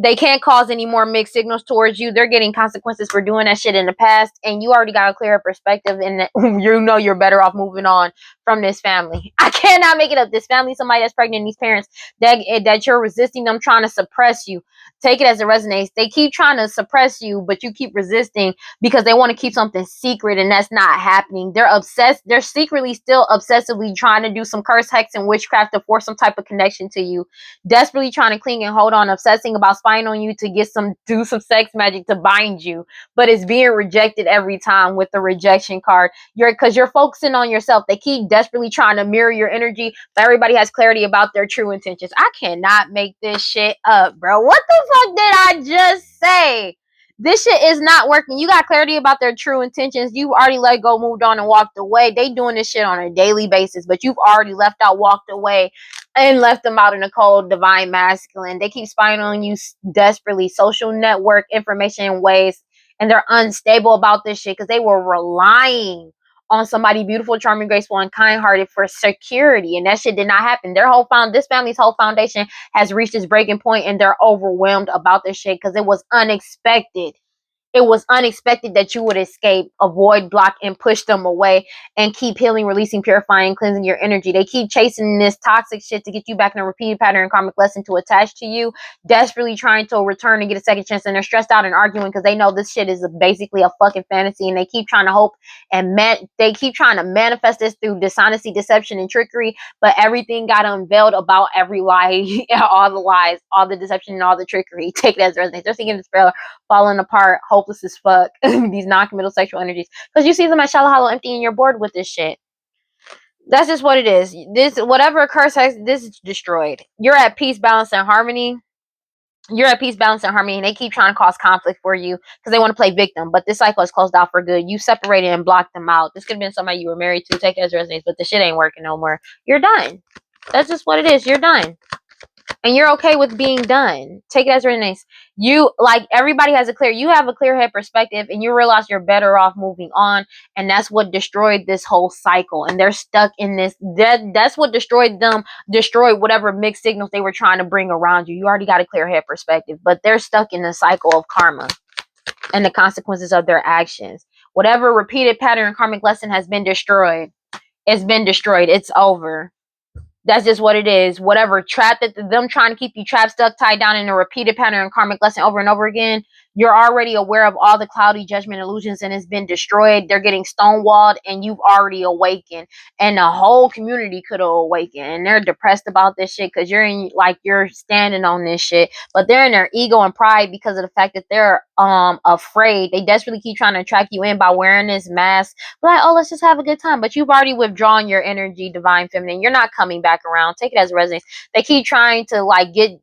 They can't cause any more mixed signals towards you. They're getting consequences for doing that shit in the past, and you already got a clearer perspective, and you know you're better off moving on from this family. I cannot make it up. This family, somebody that's pregnant, these parents that you're resisting them, trying to suppress you. Take it as it resonates. They keep trying to suppress you, but you keep resisting because they want to keep something secret, and that's not happening. They're obsessed. They're secretly still obsessively trying to do some curse, hex, and witchcraft to force some type of connection to you, desperately trying to cling and hold on, obsessing about spying on you to do some sex magic to bind you, but it's being rejected every time with the rejection card. Because you're focusing on yourself. They keep desperately trying to mirror your energy, but everybody has clarity about their true intentions. I cannot make this shit up, bro. What the fuck did I just say? This shit is not working. You got clarity about their true intentions. You've already let go, moved on, and walked away. They doing this shit on a daily basis, but you've already left out, walked away, and left them out in the cold, divine masculine. They keep spying on you desperately. Social network information in ways, and they're unstable about this shit because they were relying on somebody beautiful, charming, graceful, and kind-hearted for security, and that shit did not happen. This family's whole foundation has reached its breaking point, and they're overwhelmed about this shit because it was unexpected. It was unexpected that you would escape, avoid, block, and push them away and keep healing, releasing, purifying, cleansing your energy. They keep chasing this toxic shit to get you back in a repeated pattern and karmic lesson to attach to you, desperately trying to return and get a second chance. And they're stressed out and arguing because they know this shit is basically a fucking fantasy, and they keep trying to hope and they keep trying to manifest this through dishonesty, deception, and trickery. But everything got unveiled about every lie, all the lies, all the deception, and all the trickery. Take it as resonates. They're seeing this spell falling apart, hopeless as fuck. These non-committal sexual energies, because you see them as shallow, hollow, empty, and you're bored with this shit. That's just what it is. This, whatever occurs, this is destroyed. You're at peace, balance, and harmony. You're at peace, balance, and harmony, and they keep trying to cause conflict for you because they want to play victim. But this cycle is closed out for good. You separated and blocked them out. This could have been somebody you were married to. Take it as resonates, but the shit ain't working no more. You're done. That's just what it is. You're done. And you're okay with being done. Take it as it resonates. You, like, everybody has you have a clear head perspective, and you realize you're better off moving on, and that's what destroyed this whole cycle. And they're stuck in this. That's what destroyed whatever mixed signals they were trying to bring around you. You already got a clear head perspective, but they're stuck in the cycle of karma and the consequences of their actions. Whatever repeated pattern and karmic lesson has been destroyed. It's been destroyed. It's over. That's just what it is. Whatever trap that them trying to keep you trapped, stuck, tied down in a repeated pattern and karmic lesson over and over again, you're already aware of all the cloudy judgment illusions, and it's been destroyed. They're getting stonewalled, and you've already awakened, and the whole community could have awakened, and they're depressed about this shit because you're standing on this shit, but they're in their ego and pride because of the fact that they're afraid. They desperately keep trying to attract you in by wearing this mask, like, oh, let's just have a good time, but you've already withdrawn your energy, divine feminine. You're not coming back around. Take it as a resonance. They keep trying to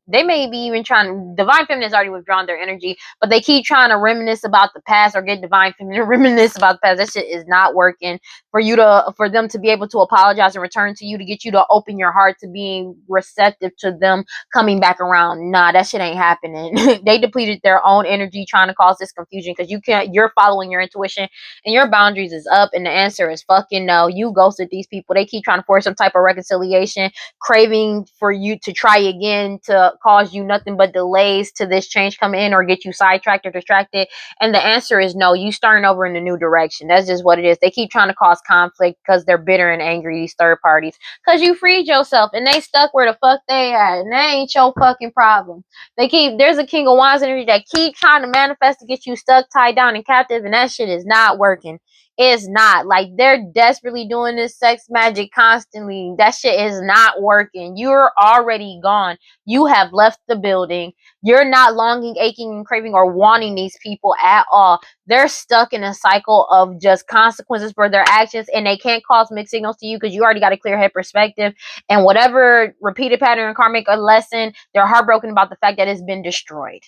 they may be even trying, divine feminine has already withdrawn their energy, but they keep trying to reminisce about the past or get divine feminine to reminisce about the past. That shit is not working. For them to be able to apologize and return to you, to get you to open your heart to being receptive to them coming back around, nah, that shit ain't happening. They depleted their own energy trying to cause this confusion because you're following your intuition, and your boundaries is up, and the answer is fucking no. You ghosted these people. They keep trying to force some type of reconciliation, craving for you to try again, to cause you nothing but delays to this change come in, or get you sidetracked or distracted. And the answer is no. You starting over in a new direction. That's just what it is. They keep trying to cause conflict because they're bitter and angry, these third parties, because you freed yourself, and they stuck where the fuck they at, and that ain't your fucking problem. There's a King of Wands energy that keep trying to manifest to get you stuck, tied down, and captive, and that shit is not working. It's not. Like, they're desperately doing this sex magic constantly. That shit is not working. You're already gone. You have left the building. You're not longing, aching, and craving or wanting these people at all. They're stuck in a cycle of just consequences for their actions, and they can't cause mixed signals to you because you already got a clear head perspective. And whatever repeated pattern karmic lesson, they're heartbroken about the fact that it's been destroyed.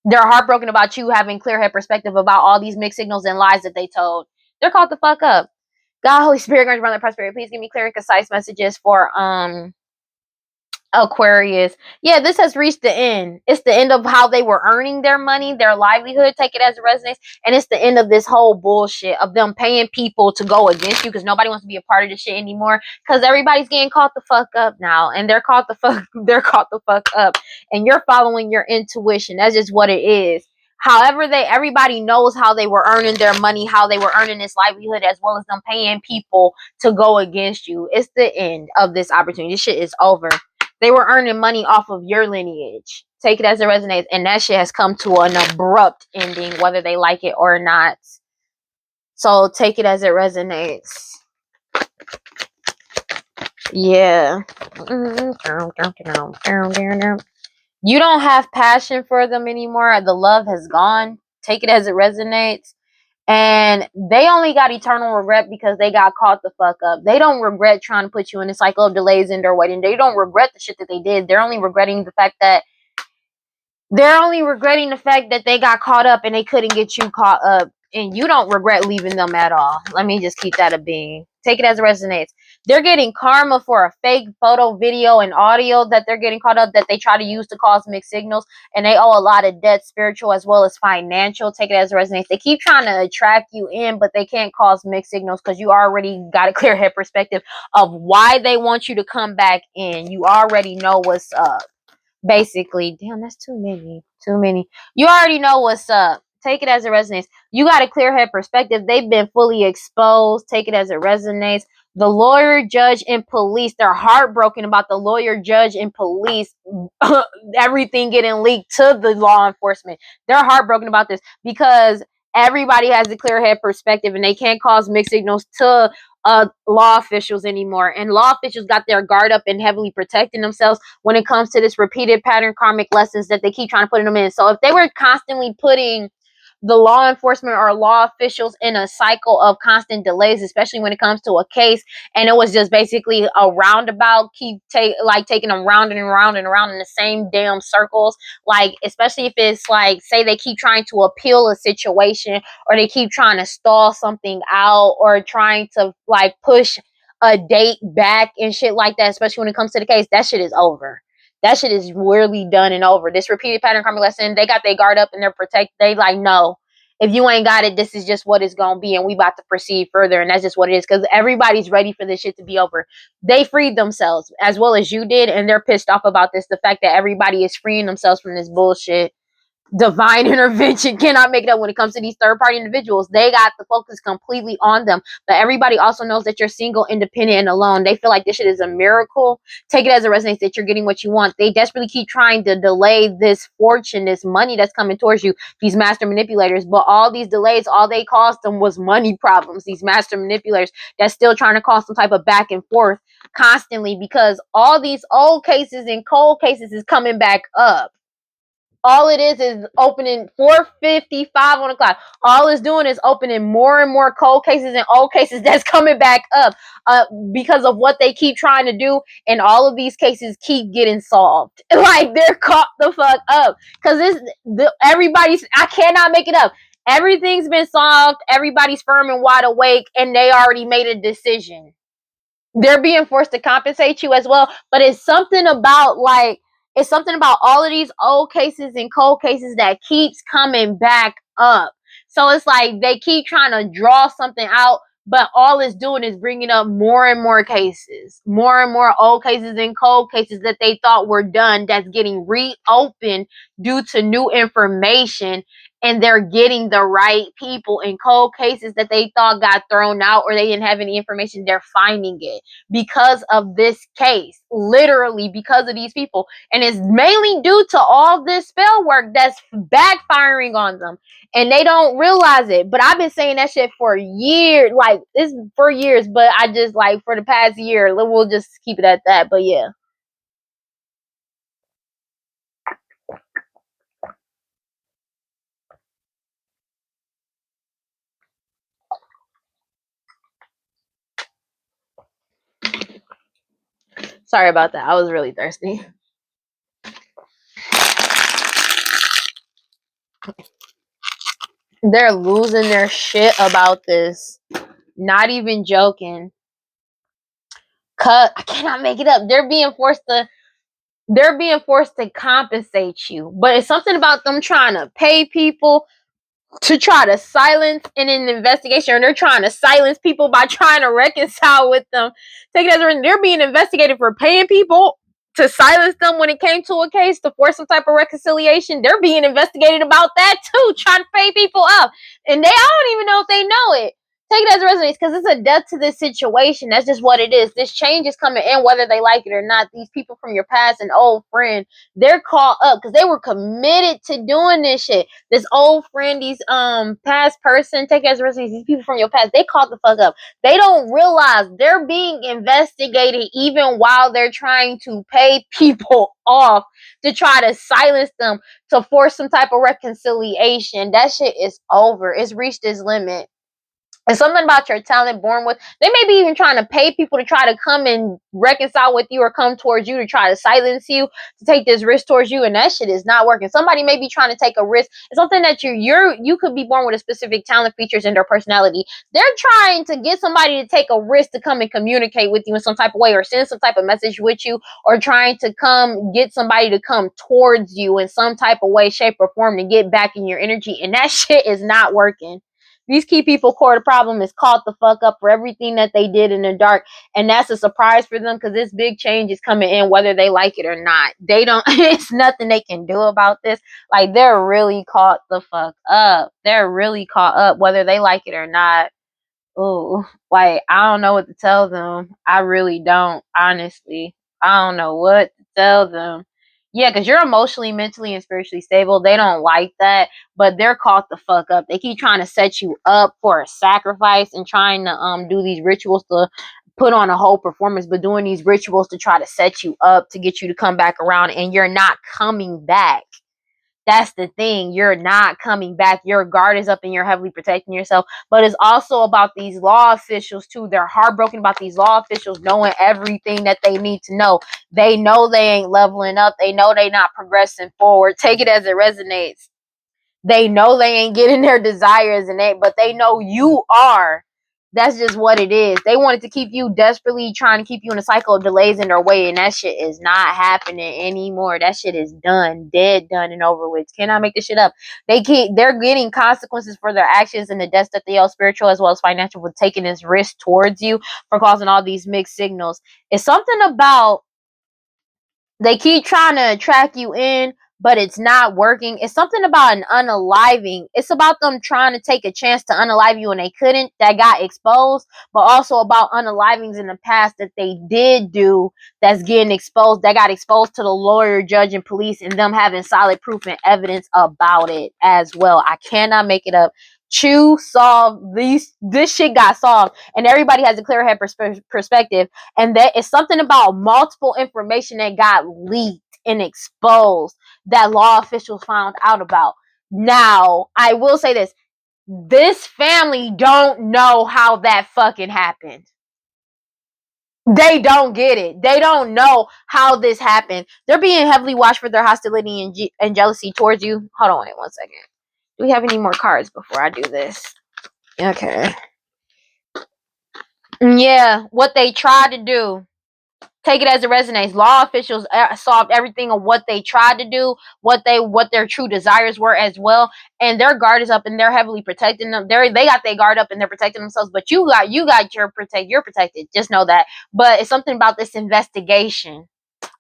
They're heartbroken about you having clear head perspective about all these mixed signals and lies that they told. They're caught the fuck up. God, Holy Spirit, grant brother prosperity. Please give me clear and concise messages for Aquarius. Yeah, this has reached the end. It's the end of how they were earning their money, their livelihood, take it as it resonates. And it's the end of this whole bullshit of them paying people to go against you because nobody wants to be a part of this shit anymore. Because everybody's getting caught the fuck up now. And they're caught the fuck they're caught the fuck up. And you're following your intuition. That's just what it is. However, everybody knows how they were earning their money, how they were earning this livelihood, as well as them paying people to go against you. It's the end of this opportunity. This shit is over. They were earning money off of your lineage. Take it as it resonates. And that shit has come to an abrupt ending, whether they like it or not. So take it as it resonates. Yeah. You don't have passion for them anymore. The love has gone. Take it as it resonates. And they only got eternal regret because they got caught the fuck up. They don't regret trying to put you in a cycle of delays in their wedding. They don't regret the shit that they did. They're only regretting the fact that they got caught up and they couldn't get you caught up. And you don't regret leaving them at all. Let me just keep that a being. Take it as it resonates. They're getting karma for a fake photo, video, and audio that they're getting caught up that they try to use to cause mixed signals. And they owe a lot of debt, spiritual as well as financial. Take it as it resonates. They keep trying to attract you in, but they can't cause mixed signals because you already got a clear head perspective of why they want you to come back in. You already know what's up. Basically, damn, that's too many. You already know what's up. Take it as it resonates. You got a clear head perspective. They've been fully exposed. Take it as it resonates. The lawyer, judge, and police, they're heartbroken about the lawyer, judge, and police everything getting leaked to the law enforcement. They're heartbroken about this because everybody has a clear head perspective and they can't cause mixed signals to law officials anymore. And law officials got their guard up and heavily protecting themselves when it comes to this repeated pattern karmic lessons that they keep trying to put them in. So if they were constantly putting the law enforcement or law officials in a cycle of constant delays, especially when it comes to a case, and it was just basically a roundabout, taking them round and round and around in the same damn circles, like especially if it's like, say they keep trying to appeal a situation or they keep trying to stall something out or trying to like push a date back and shit like that, especially when it comes to the case, that shit is over. That shit is really done and over. This repeated pattern karmic lesson, they got their guard up and they're protected. They like, no, if you ain't got it, this is just what it's gonna be, and we about to proceed further, and that's just what it is. Because everybody's ready for this shit to be over. They freed themselves as well as you did, and they're pissed off about this. The fact that everybody is freeing themselves from this bullshit. Divine intervention cannot make it up when it comes to these third-party individuals. They got the focus completely on them. But everybody also knows that you're single, independent, and alone. They feel like this shit is a miracle. Take it as a resonance that you're getting what you want. They desperately keep trying to delay this fortune, this money that's coming towards you, these master manipulators. But all these delays, all they caused them was money problems. These master manipulators that's still trying to cause some type of back and forth constantly because all these old cases and cold cases is coming back up. All it is opening 4:55 on the clock. All it's doing is opening more and more cold cases and old cases that's coming back up because of what they keep trying to do. And all of these cases keep getting solved. Like they're caught the fuck up because I cannot make it up. Everything's been solved. Everybody's firm and wide awake and they already made a decision. They're being forced to compensate you as well. But it's something about all of these old cases and cold cases that keeps coming back up. So it's like they keep trying to draw something out, but all it's doing is bringing up more and more cases, more and more old cases and cold cases that they thought were done that's getting reopened due to new information. And they're getting the right people in cold cases that they thought got thrown out or they didn't have any information. They're finding it because of this case, literally because of these people. And it's mainly due to all this spell work that's backfiring on them. And they don't realize it. But I've been saying that shit for years. Like, it's for years. But I just, like, for the past year, we'll just keep it at that. But yeah. Sorry about that. I was really thirsty. They're losing their shit about this. Not even joking. I cannot make it up. They're being forced to They're being forced to compensate you, but it's something about them trying to pay people to try to silence in an investigation, or they're trying to silence people by trying to reconcile with them. Take it as a, they're being investigated for paying people to silence them when it came to a case to force some type of reconciliation. They're being investigated about that too, trying to pay people up, and I don't even know if they know it. Take it as a resonates, because it's a death to this situation. That's just what it is. This change is coming in whether they like it or not. These people from your past, an old friend, they're caught up because they were committed to doing this shit. This old friend, these past person, take it as a resonates, these people from your past, they caught the fuck up. They don't realize they're being investigated even while they're trying to pay people off to try to silence them, to force some type of reconciliation. That shit is over. It's reached its limit. It's something about your talent born with. They may be even trying to pay people to try to come and reconcile with you or come towards you to try to silence you, to take this risk towards you, and that shit is not working. Somebody may be trying to take a risk. It's something that you could be born with a specific talent, features, and their personality. They're trying to get somebody to take a risk to come and communicate with you in some type of way, or send some type of message with you, or trying to come get somebody to come towards you in some type of way, shape, or form to get back in your energy, and that shit is not working. These key people core the problem is caught the fuck up for everything that they did in the dark, and that's a surprise for them because this big change is coming in whether they like it or not. They don't. It's nothing they can do about this. Like, they're really caught the fuck up. They're really caught up whether they like it or not. Ooh, like, I don't know what to tell them. I really don't, honestly. I don't know what to tell them. Yeah, because you're emotionally, mentally, and spiritually stable. They don't like that, but they're caught the fuck up. They keep trying to set you up for a sacrifice and trying to do these rituals to put on a whole performance, but doing these rituals to try to set you up to get you to come back around, and you're not coming back. That's the thing. You're not coming back. Your guard is up and you're heavily protecting yourself. But it's also about these law officials too. They're heartbroken about these law officials knowing everything that they need to know. They know they ain't leveling up. They know they not progressing forward. Take it as it resonates. They know they ain't getting their desires, but they know you are. That's just what it is. They wanted to keep you desperately trying to keep you in a cycle of delays in their way, and that shit is not happening anymore. That shit is done, dead, done, and over with. Cannot make this shit up. They're getting consequences for their actions and the deaths that they owe, spiritual as well as financial, for taking this risk towards you, for causing all these mixed signals. It's something about they keep trying to track you in, but it's not working. It's something about an unaliving. It's about them trying to take a chance to unalive you and they couldn't. That got exposed, but also about unalivings in the past that they did do that's getting exposed. That got exposed to the lawyer, judge, and police, and them having solid proof and evidence about it as well. I cannot make it up. Chew solved this shit got solved, and everybody has a clear head perspective, and that is something about multiple information that got leaked and exposed that law officials found out about. Now, I will say this family don't know how that fucking happened. They don't get it. They don't know how this happened. They're being heavily watched for their hostility and jealousy towards you. Hold on, wait 1 second. Do we have any more cards before I do this? Okay. Yeah, what they tried to do. Take it as it resonates. Law officials solved everything of what they tried to do, what their true desires were as well, and their guard is up and they're heavily protecting them. They got their guard up and they're protecting themselves. But you're protected. Just know that. But it's something about this investigation,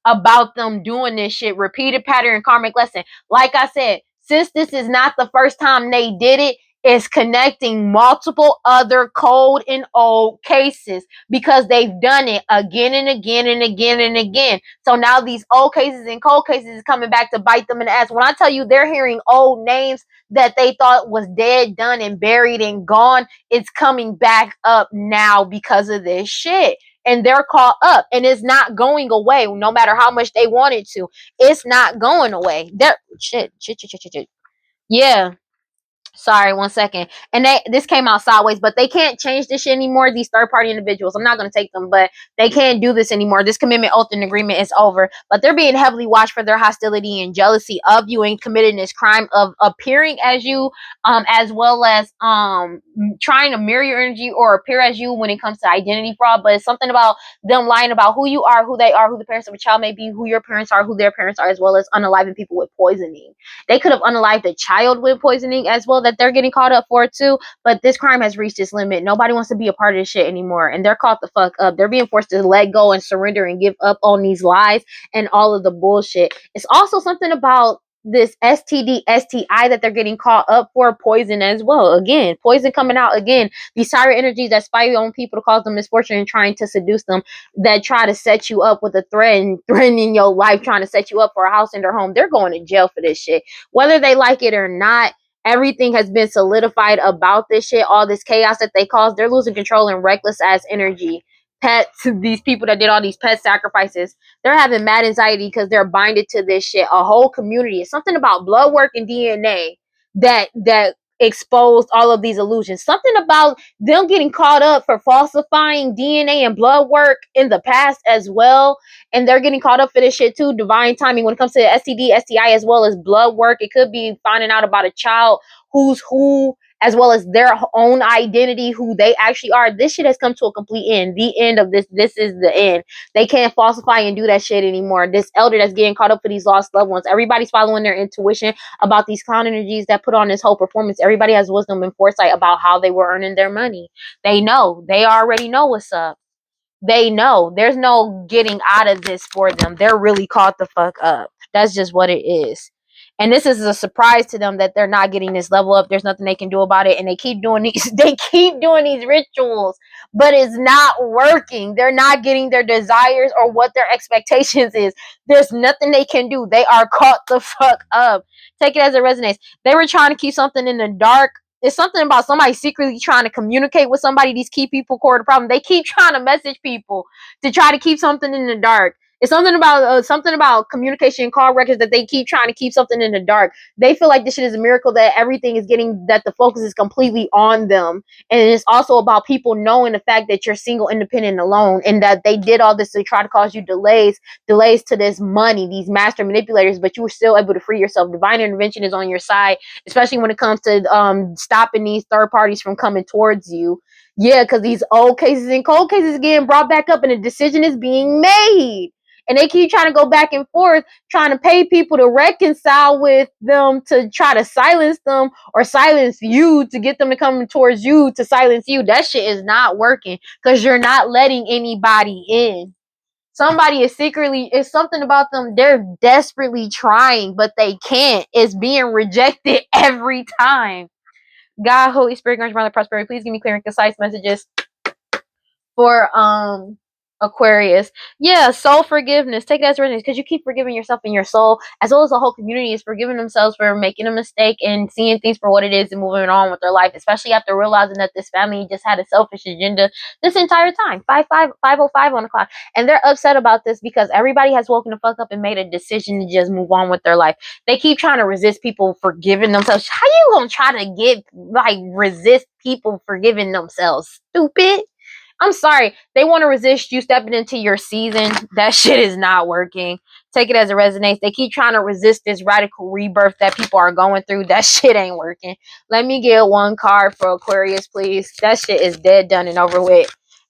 about them doing this shit, repeated pattern and karmic lesson. Like I said, since this is not the first time they did it, it's connecting multiple other cold and old cases because they've done it again and again and again and again. So now these old cases and cold cases is coming back to bite them in the ass. When I tell you they're hearing old names that they thought was dead, done, and buried and gone, it's coming back up now because of this shit. And they're caught up, and it's not going away no matter how much they want it to. It's not going away. They're shit. Yeah. Sorry, 1 second. And this came out sideways, but they can't change this shit anymore. These third party individuals, I'm not gonna take them, but they can't do this anymore. This commitment oath and agreement is over. But they're being heavily watched for their hostility and jealousy of you and committing this crime of appearing as you, as well as trying to mirror your energy or appear as you when it comes to identity fraud. But it's something about them lying about who you are, who they are, who the parents of a child may be, who your parents are, who their parents are, as well as unaliving people with poisoning. They could have unalived a child with poisoning as well that they're getting caught up for too. But this crime has reached its limit. Nobody wants to be a part of this shit anymore. And they're caught the fuck up. They're being forced to let go and surrender and give up on these lies and all of the bullshit. It's also something about this STD, STI that they're getting caught up for poison as well. Again, poison coming out again. These tyrant energies that spy on people to cause them misfortune and trying to seduce them, that try to set you up with a threat and threatening your life, trying to set you up for a house in their home. They're going to jail for this shit. Whether they like it or not, everything has been solidified about this shit. All this chaos that they caused, they're losing control and reckless ass energy. Pets, these people that did all these pet sacrifices, they're having mad anxiety because they're binded to this shit. A whole community. It's something about blood work and DNA that exposed all of these illusions. Something about them getting caught up for falsifying DNA and blood work in the past as well. And they're getting caught up for this shit too. Divine timing when it comes to STD, STI, as well as blood work. It could be finding out about a child who's who, as well as their own identity, who they actually are. This shit has come to a complete end. The end of this. This is the end. They can't falsify and do that shit anymore. This elder that's getting caught up for these lost loved ones. Everybody's following their intuition about these clown energies that put on this whole performance. Everybody has wisdom and foresight about how they were earning their money. They know. They already know what's up. They know. There's no getting out of this for them. They're really caught the fuck up. That's just what it is. And this is a surprise to them that they're not getting this level up. There's nothing they can do about it. And they keep doing these they keep doing these rituals, but it's not working. They're not getting their desires or what their expectations is. There's nothing they can do. They are caught the fuck up. Take it as it resonates. They were trying to keep something in the dark. It's something about somebody secretly trying to communicate with somebody. These key people core the problem. They keep trying to message people to try to keep something in the dark. It's something about communication call records that they keep trying to keep something in the dark. They feel like this shit is a miracle that everything is getting, that the focus is completely on them. And it's also about people knowing the fact that you're single, independent, and alone, and that they did all this to try to cause you delays to this money, these master manipulators, but you were still able to free yourself. Divine intervention is on your side, especially when it comes to stopping these third parties from coming towards you. Yeah, because these old cases and cold cases getting brought back up and a decision is being made. And they keep trying to go back and forth, trying to pay people to reconcile with them, to try to silence them or silence you, to get them to come towards you, to silence you. That shit is not working because you're not letting anybody in. Somebody is secretly, it's something about them. They're desperately trying, but they can't. It's being rejected every time. God, Holy Spirit, grant your prosperity. Please give me clear and concise messages for Aquarius. Yeah, soul forgiveness. Take it as readiness, because you keep forgiving yourself and your soul, as well as the whole community is forgiving themselves for making a mistake and seeing things for what it is and moving on with their life, especially after realizing that this family just had a selfish agenda this entire time. 5:05 on the clock. And they're upset about this because everybody has woken the fuck up and made a decision to just move on with their life. They keep trying to resist people forgiving themselves. How you gonna try to resist people forgiving themselves? Stupid. I'm sorry. They want to resist you stepping into your season. That shit is not working. Take it as it resonates. They keep trying to resist this radical rebirth that people are going through. That shit ain't working. Let me get one card for Aquarius, please. That shit is dead, done, and over with.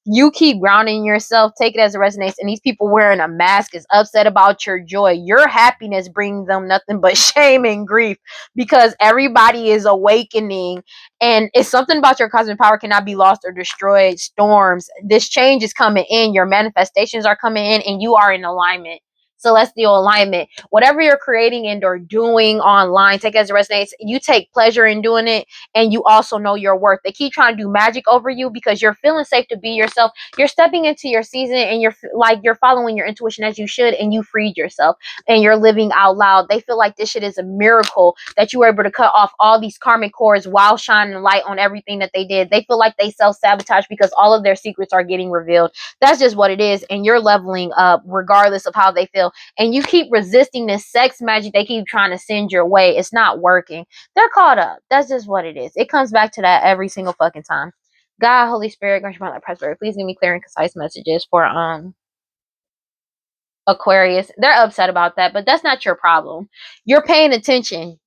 You keep grounding yourself. Take it as it resonates. And these people wearing a mask is upset about your joy. Your happiness brings them nothing but shame and grief, because everybody is awakening. And it's something about your cosmic power cannot be lost or destroyed. Storms. This change is coming in. Your manifestations are coming in, and you are in alignment. Celestial alignment. Whatever you're creating and or doing online, take it as it resonates. You take pleasure in doing it, and you also know your worth. They keep trying to do magic over you because you're feeling safe to be yourself. You're stepping into your season, and you're following your intuition as you should, and you freed yourself, and you're living out loud. They feel like this shit is a miracle that you were able to cut off all these karmic cords while shining light on everything that they did. They feel like they self-sabotage because all of their secrets are getting revealed. That's just what it is, and you're leveling up regardless of how they feel. fail, and you keep resisting this sex magic they keep trying to send your way. It's not working. They're caught up. That's just what it is. It comes back to that every single fucking time. God, Holy Spirit, grant your prosperity. Please give me clear and concise messages for Aquarius. They're upset about that, but that's not your problem. You're paying attention.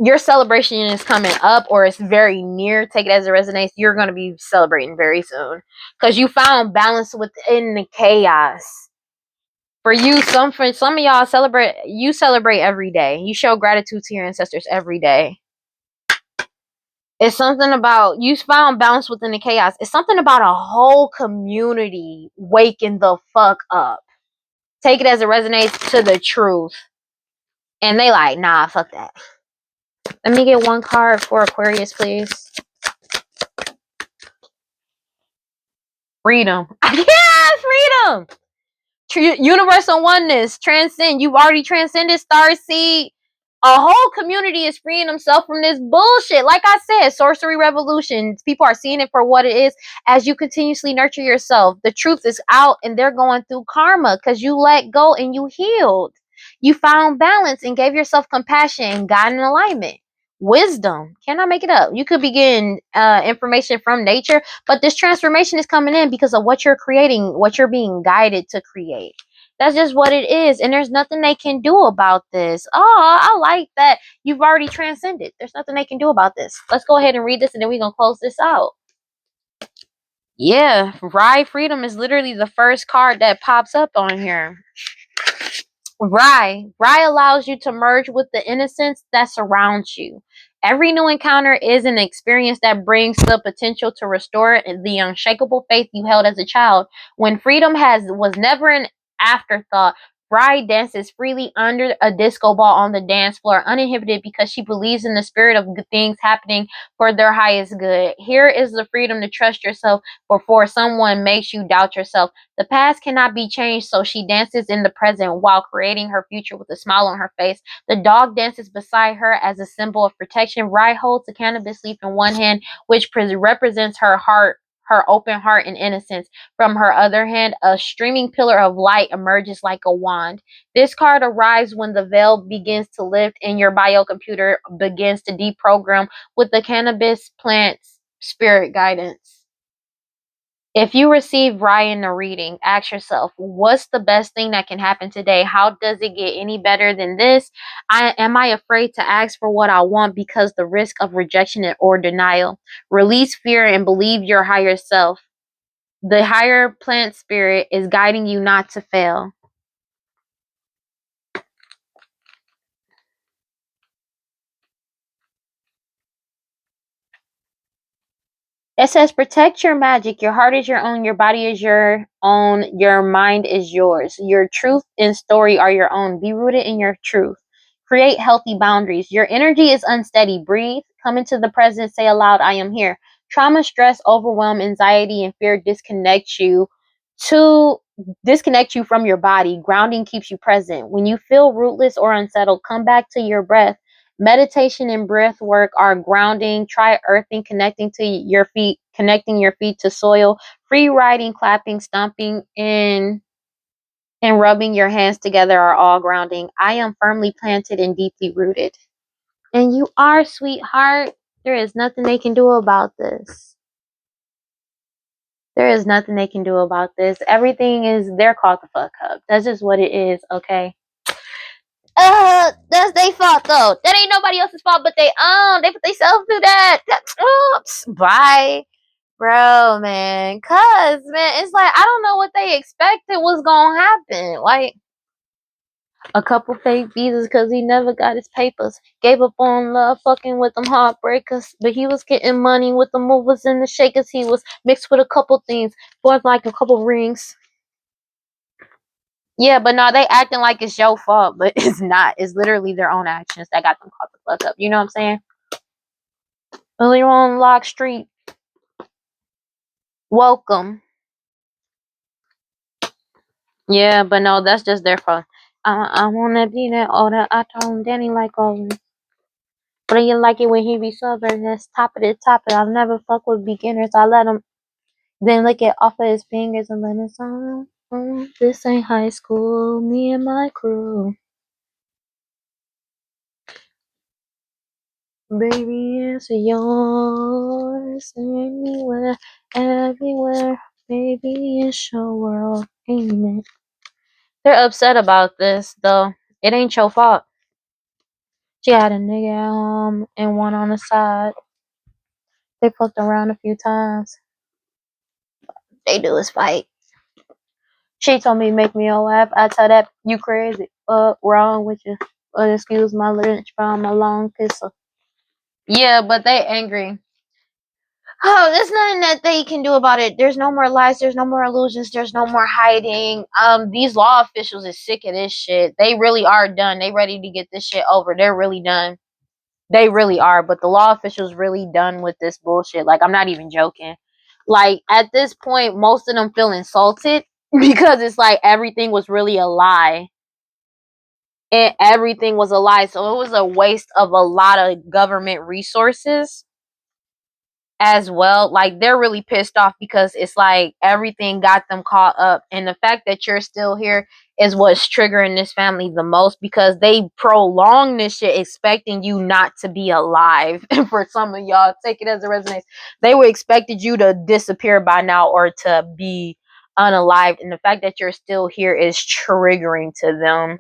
Your celebration is coming up, or it's very near. Take it as it resonates. You're going to be celebrating very soon because you found balance within the chaos. For some of y'all celebrate every day. You show gratitude to your ancestors every day. It's something about you found balance within the chaos. It's something about a whole community waking the fuck up. Take it as it resonates to the truth. And they like, nah, fuck that. Let me get one card for Aquarius, please. Freedom. Yeah, freedom. Universal oneness. Transcend. You've already transcended Starseed. A whole community is freeing themselves from this bullshit. Like I said, sorcery revolutions. People are seeing it for what it is as you continuously nurture yourself. The truth is out and they're going through karma because you let go and you healed. You found balance and gave yourself compassion and got in alignment. Wisdom. Cannot make it up. You could be getting information from nature, but this transformation is coming in because of what you're creating, what you're being guided to create. That's just what it is. And there's nothing they can do about this. Oh, I like that. You've already transcended. There's nothing they can do about this. Let's go ahead and read this and then we're going to close this out. Yeah, Rye Freedom is literally the first card that pops up on here. Rye allows you to merge with the innocence that surrounds you. Every new encounter is an experience that brings the potential to restore the unshakable faith you held as a child. When freedom was never an afterthought, Rye dances freely under a disco ball on the dance floor, uninhibited because she believes in the spirit of good things happening for their highest good. Here is the freedom to trust yourself before someone makes you doubt yourself. The past cannot be changed, so she dances in the present while creating her future with a smile on her face. The dog dances beside her as a symbol of protection. Rye holds a cannabis leaf in one hand, which represents her heart, her open heart and innocence. From her other hand, a streaming pillar of light emerges like a wand. This card arrives when the veil begins to lift and your biocomputer begins to deprogram with the cannabis plant's spirit guidance. If you receive Rye in a reading, ask yourself, what's the best thing that can happen today? How does it get any better than this? Am I afraid to ask for what I want because the risk of rejection or denial? Release fear and believe your higher self. The higher plant spirit is guiding you not to fail. It says, protect your magic. Your heart is your own. Your body is your own. Your mind is yours. Your truth and story are your own. Be rooted in your truth. Create healthy boundaries. Your energy is unsteady. Breathe. Come into the present. Say aloud, I am here. Trauma, stress, overwhelm, anxiety, and fear disconnect you from your body. Grounding keeps you present. When you feel rootless or unsettled, come back to your breath. Meditation and breath work are grounding. Try earthing, connecting your feet to soil. Free riding, clapping, stomping, and rubbing your hands together are all grounding. I am firmly planted and deeply rooted. And you are, sweetheart. There is nothing they can do about this. There is nothing they can do about this. Everything is, they're caught the fuck up. That's just what it is, okay? That's their fault though. That ain't nobody else's fault but they put themselves through that. Oops. Bye. Bro, man. Cause man, it's like I don't know what they expected was gonna happen. Like a couple fake visas because he never got his papers. Gave up on love, fucking with them heartbreakers. But he was getting money with the movers and the shakers. He was mixed with a couple things. For like a couple rings. Yeah, but no, they acting like it's your fault, but it's not. It's literally their own actions that got them caught the fuck up. You know what I'm saying? Earlier on Lock Street. Welcome. Yeah, but no, that's just their fault. I wanna be that older. I told Danny like always. But you like it when he be sober. That's top of the top. I'll never fuck with beginners. I let him then lick it off of his fingers and let it on. This ain't high school, me and my crew. Baby, it's yours. Anywhere, everywhere. Baby, it's your world, ain't it? They're upset about this, though. It ain't your fault. She had a nigga at home and one on the side. They fucked around a few times. They do is fight. She told me make me a laugh. I tell that you crazy. Wrong with you. Excuse my Lynch from a long kisser. Yeah, but they angry. Oh, there's nothing that they can do about it. There's no more lies. There's no more illusions. There's no more hiding. These law officials is sick of this shit. They really are done. They ready to get this shit over. They're really done. They really are. But the law officials really done with this bullshit. Like, I'm not even joking. Like, at this point, most of them feel insulted because it's like everything was really a lie. And everything was a lie. So it was a waste of a lot of government resources as well. Like, they're really pissed off because it's like everything got them caught up, and the fact that you're still here is what's triggering this family the most, because they prolong this shit expecting you not to be alive. And for some of y'all, take it as a resonance, they were expected you to disappear by now or to be unalived, and the fact that you're still here is triggering to them.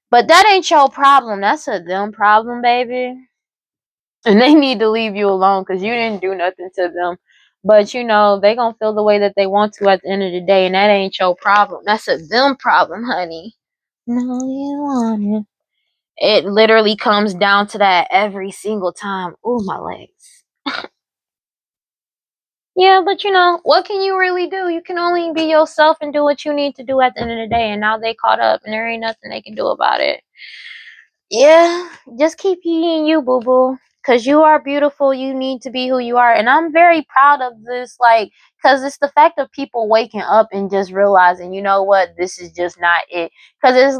But that ain't your problem. That's a them problem, baby. And they need to leave you alone because you didn't do nothing to them. But you know, they gonna feel the way that they want to at the end of the day, and that ain't your problem. That's a them problem, honey. No, you want it. It literally comes down to that every single time. Ooh, my legs. Yeah, but you know, what can you really do? You can only be yourself and do what you need to do at the end of the day. And now they caught up and there ain't nothing they can do about it. Yeah, just keep being you, boo boo. Because you are beautiful. You need to be who you are. And I'm very proud of this. Like, because it's the fact of people waking up and just realizing, you know what, this is just not it. Because it's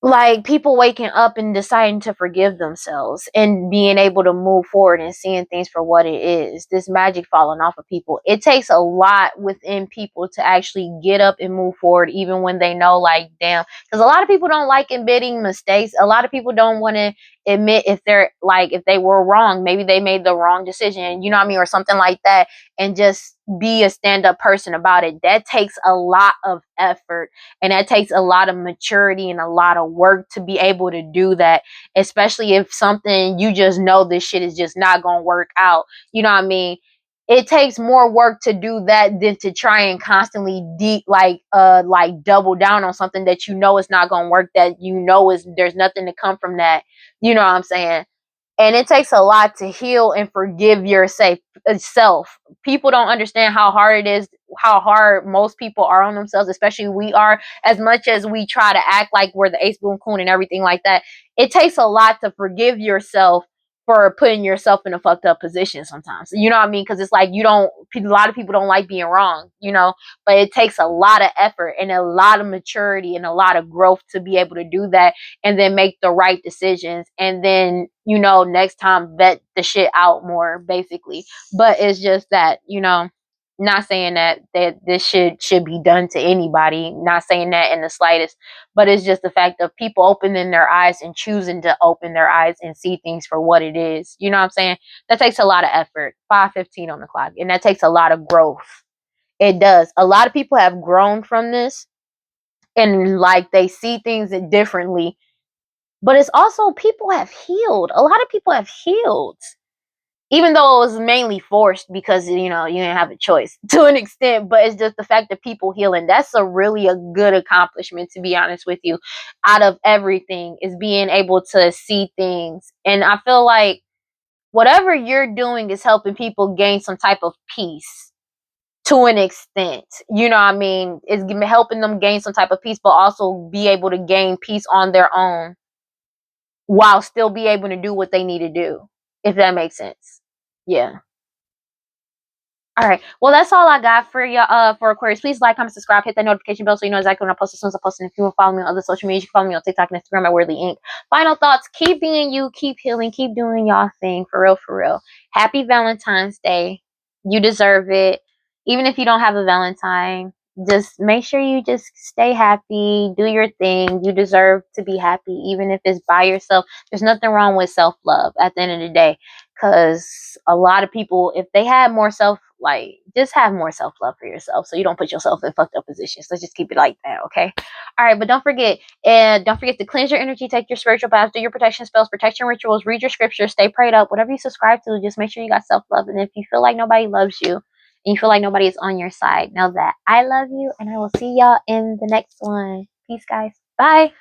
like people waking up and deciding to forgive themselves and being able to move forward and seeing things for what it is. This magic falling off of people. It takes a lot within people to actually get up and move forward, even when they know, like, damn. Because a lot of people don't like admitting mistakes. A lot of people don't want to admit if they're like, if they were wrong, maybe they made the wrong decision, you know what I mean, or something like that, and just be a stand-up person about it. That takes a lot of effort, and that takes a lot of maturity and a lot of work to be able to do that, especially if something you just know this shit is just not gonna work out, you know what I mean. It takes more work to do that than to try and constantly like double down on something that you know is not gonna work, that you know is there's nothing to come from that, you know what I'm saying. And it takes a lot to heal and forgive yourself. People don't understand how hard it is, how hard most people are on themselves, especially we are. As much as we try to act like we're the ace boon coon and everything like that, it takes a lot to forgive yourself for putting yourself in a fucked up position sometimes, you know what I mean. Because it's like, a lot of people don't like being wrong, you know, but it takes a lot of effort and a lot of maturity and a lot of growth to be able to do that, and then make the right decisions, and then, you know, next time vet the shit out more, basically. But it's just that, you know, not saying that this should be done to anybody, not saying that in the slightest, but it's just the fact of people opening their eyes and choosing to open their eyes and see things for what it is, you know what I'm saying. That takes a lot of effort. 5:15 on the clock, and that takes a lot of growth. It does. A lot of people have grown from this, and like they see things differently. But it's also, people have healed. A lot of people have healed, even though it was mainly forced because, you know, you didn't have a choice to an extent. But it's just the fact that people healing. That's a good accomplishment, to be honest with you. Out of everything, is being able to see things, and I feel like whatever you're doing is helping people gain some type of peace to an extent, you know what I mean. It's helping them gain some type of peace, but also be able to gain peace on their own while still be able to do what they need to do, if that makes sense. Yeah. All right. Well, that's all I got for you. For Aquarius, please like, comment, subscribe, hit that notification bell so you know exactly when I post. As soon as I post, and if you want to follow me on other social media, you can follow me on TikTok and Instagram at WeirdLee Inc. Final thoughts: keep being you, keep healing, keep doing y'all thing, for real, for real. Happy Valentine's Day. You deserve it. even if you don't have a Valentine, just make sure you just stay happy, do your thing. You deserve to be happy, even if it's by yourself. There's nothing wrong with self-love at the end of the day, because a lot of people, if they had more just have more self-love for yourself so you don't put yourself in fucked up positions. Let's just keep it like that, okay? All right, but don't forget, and don't forget to cleanse your energy, take your spiritual baths, do your protection spells, protection rituals, read your scriptures, stay prayed up, whatever you subscribe to. Just make sure you got self-love. And if you feel like nobody loves you, and you feel like nobody is on your side, know that I love you, and I will see y'all in the next one. Peace, guys. Bye.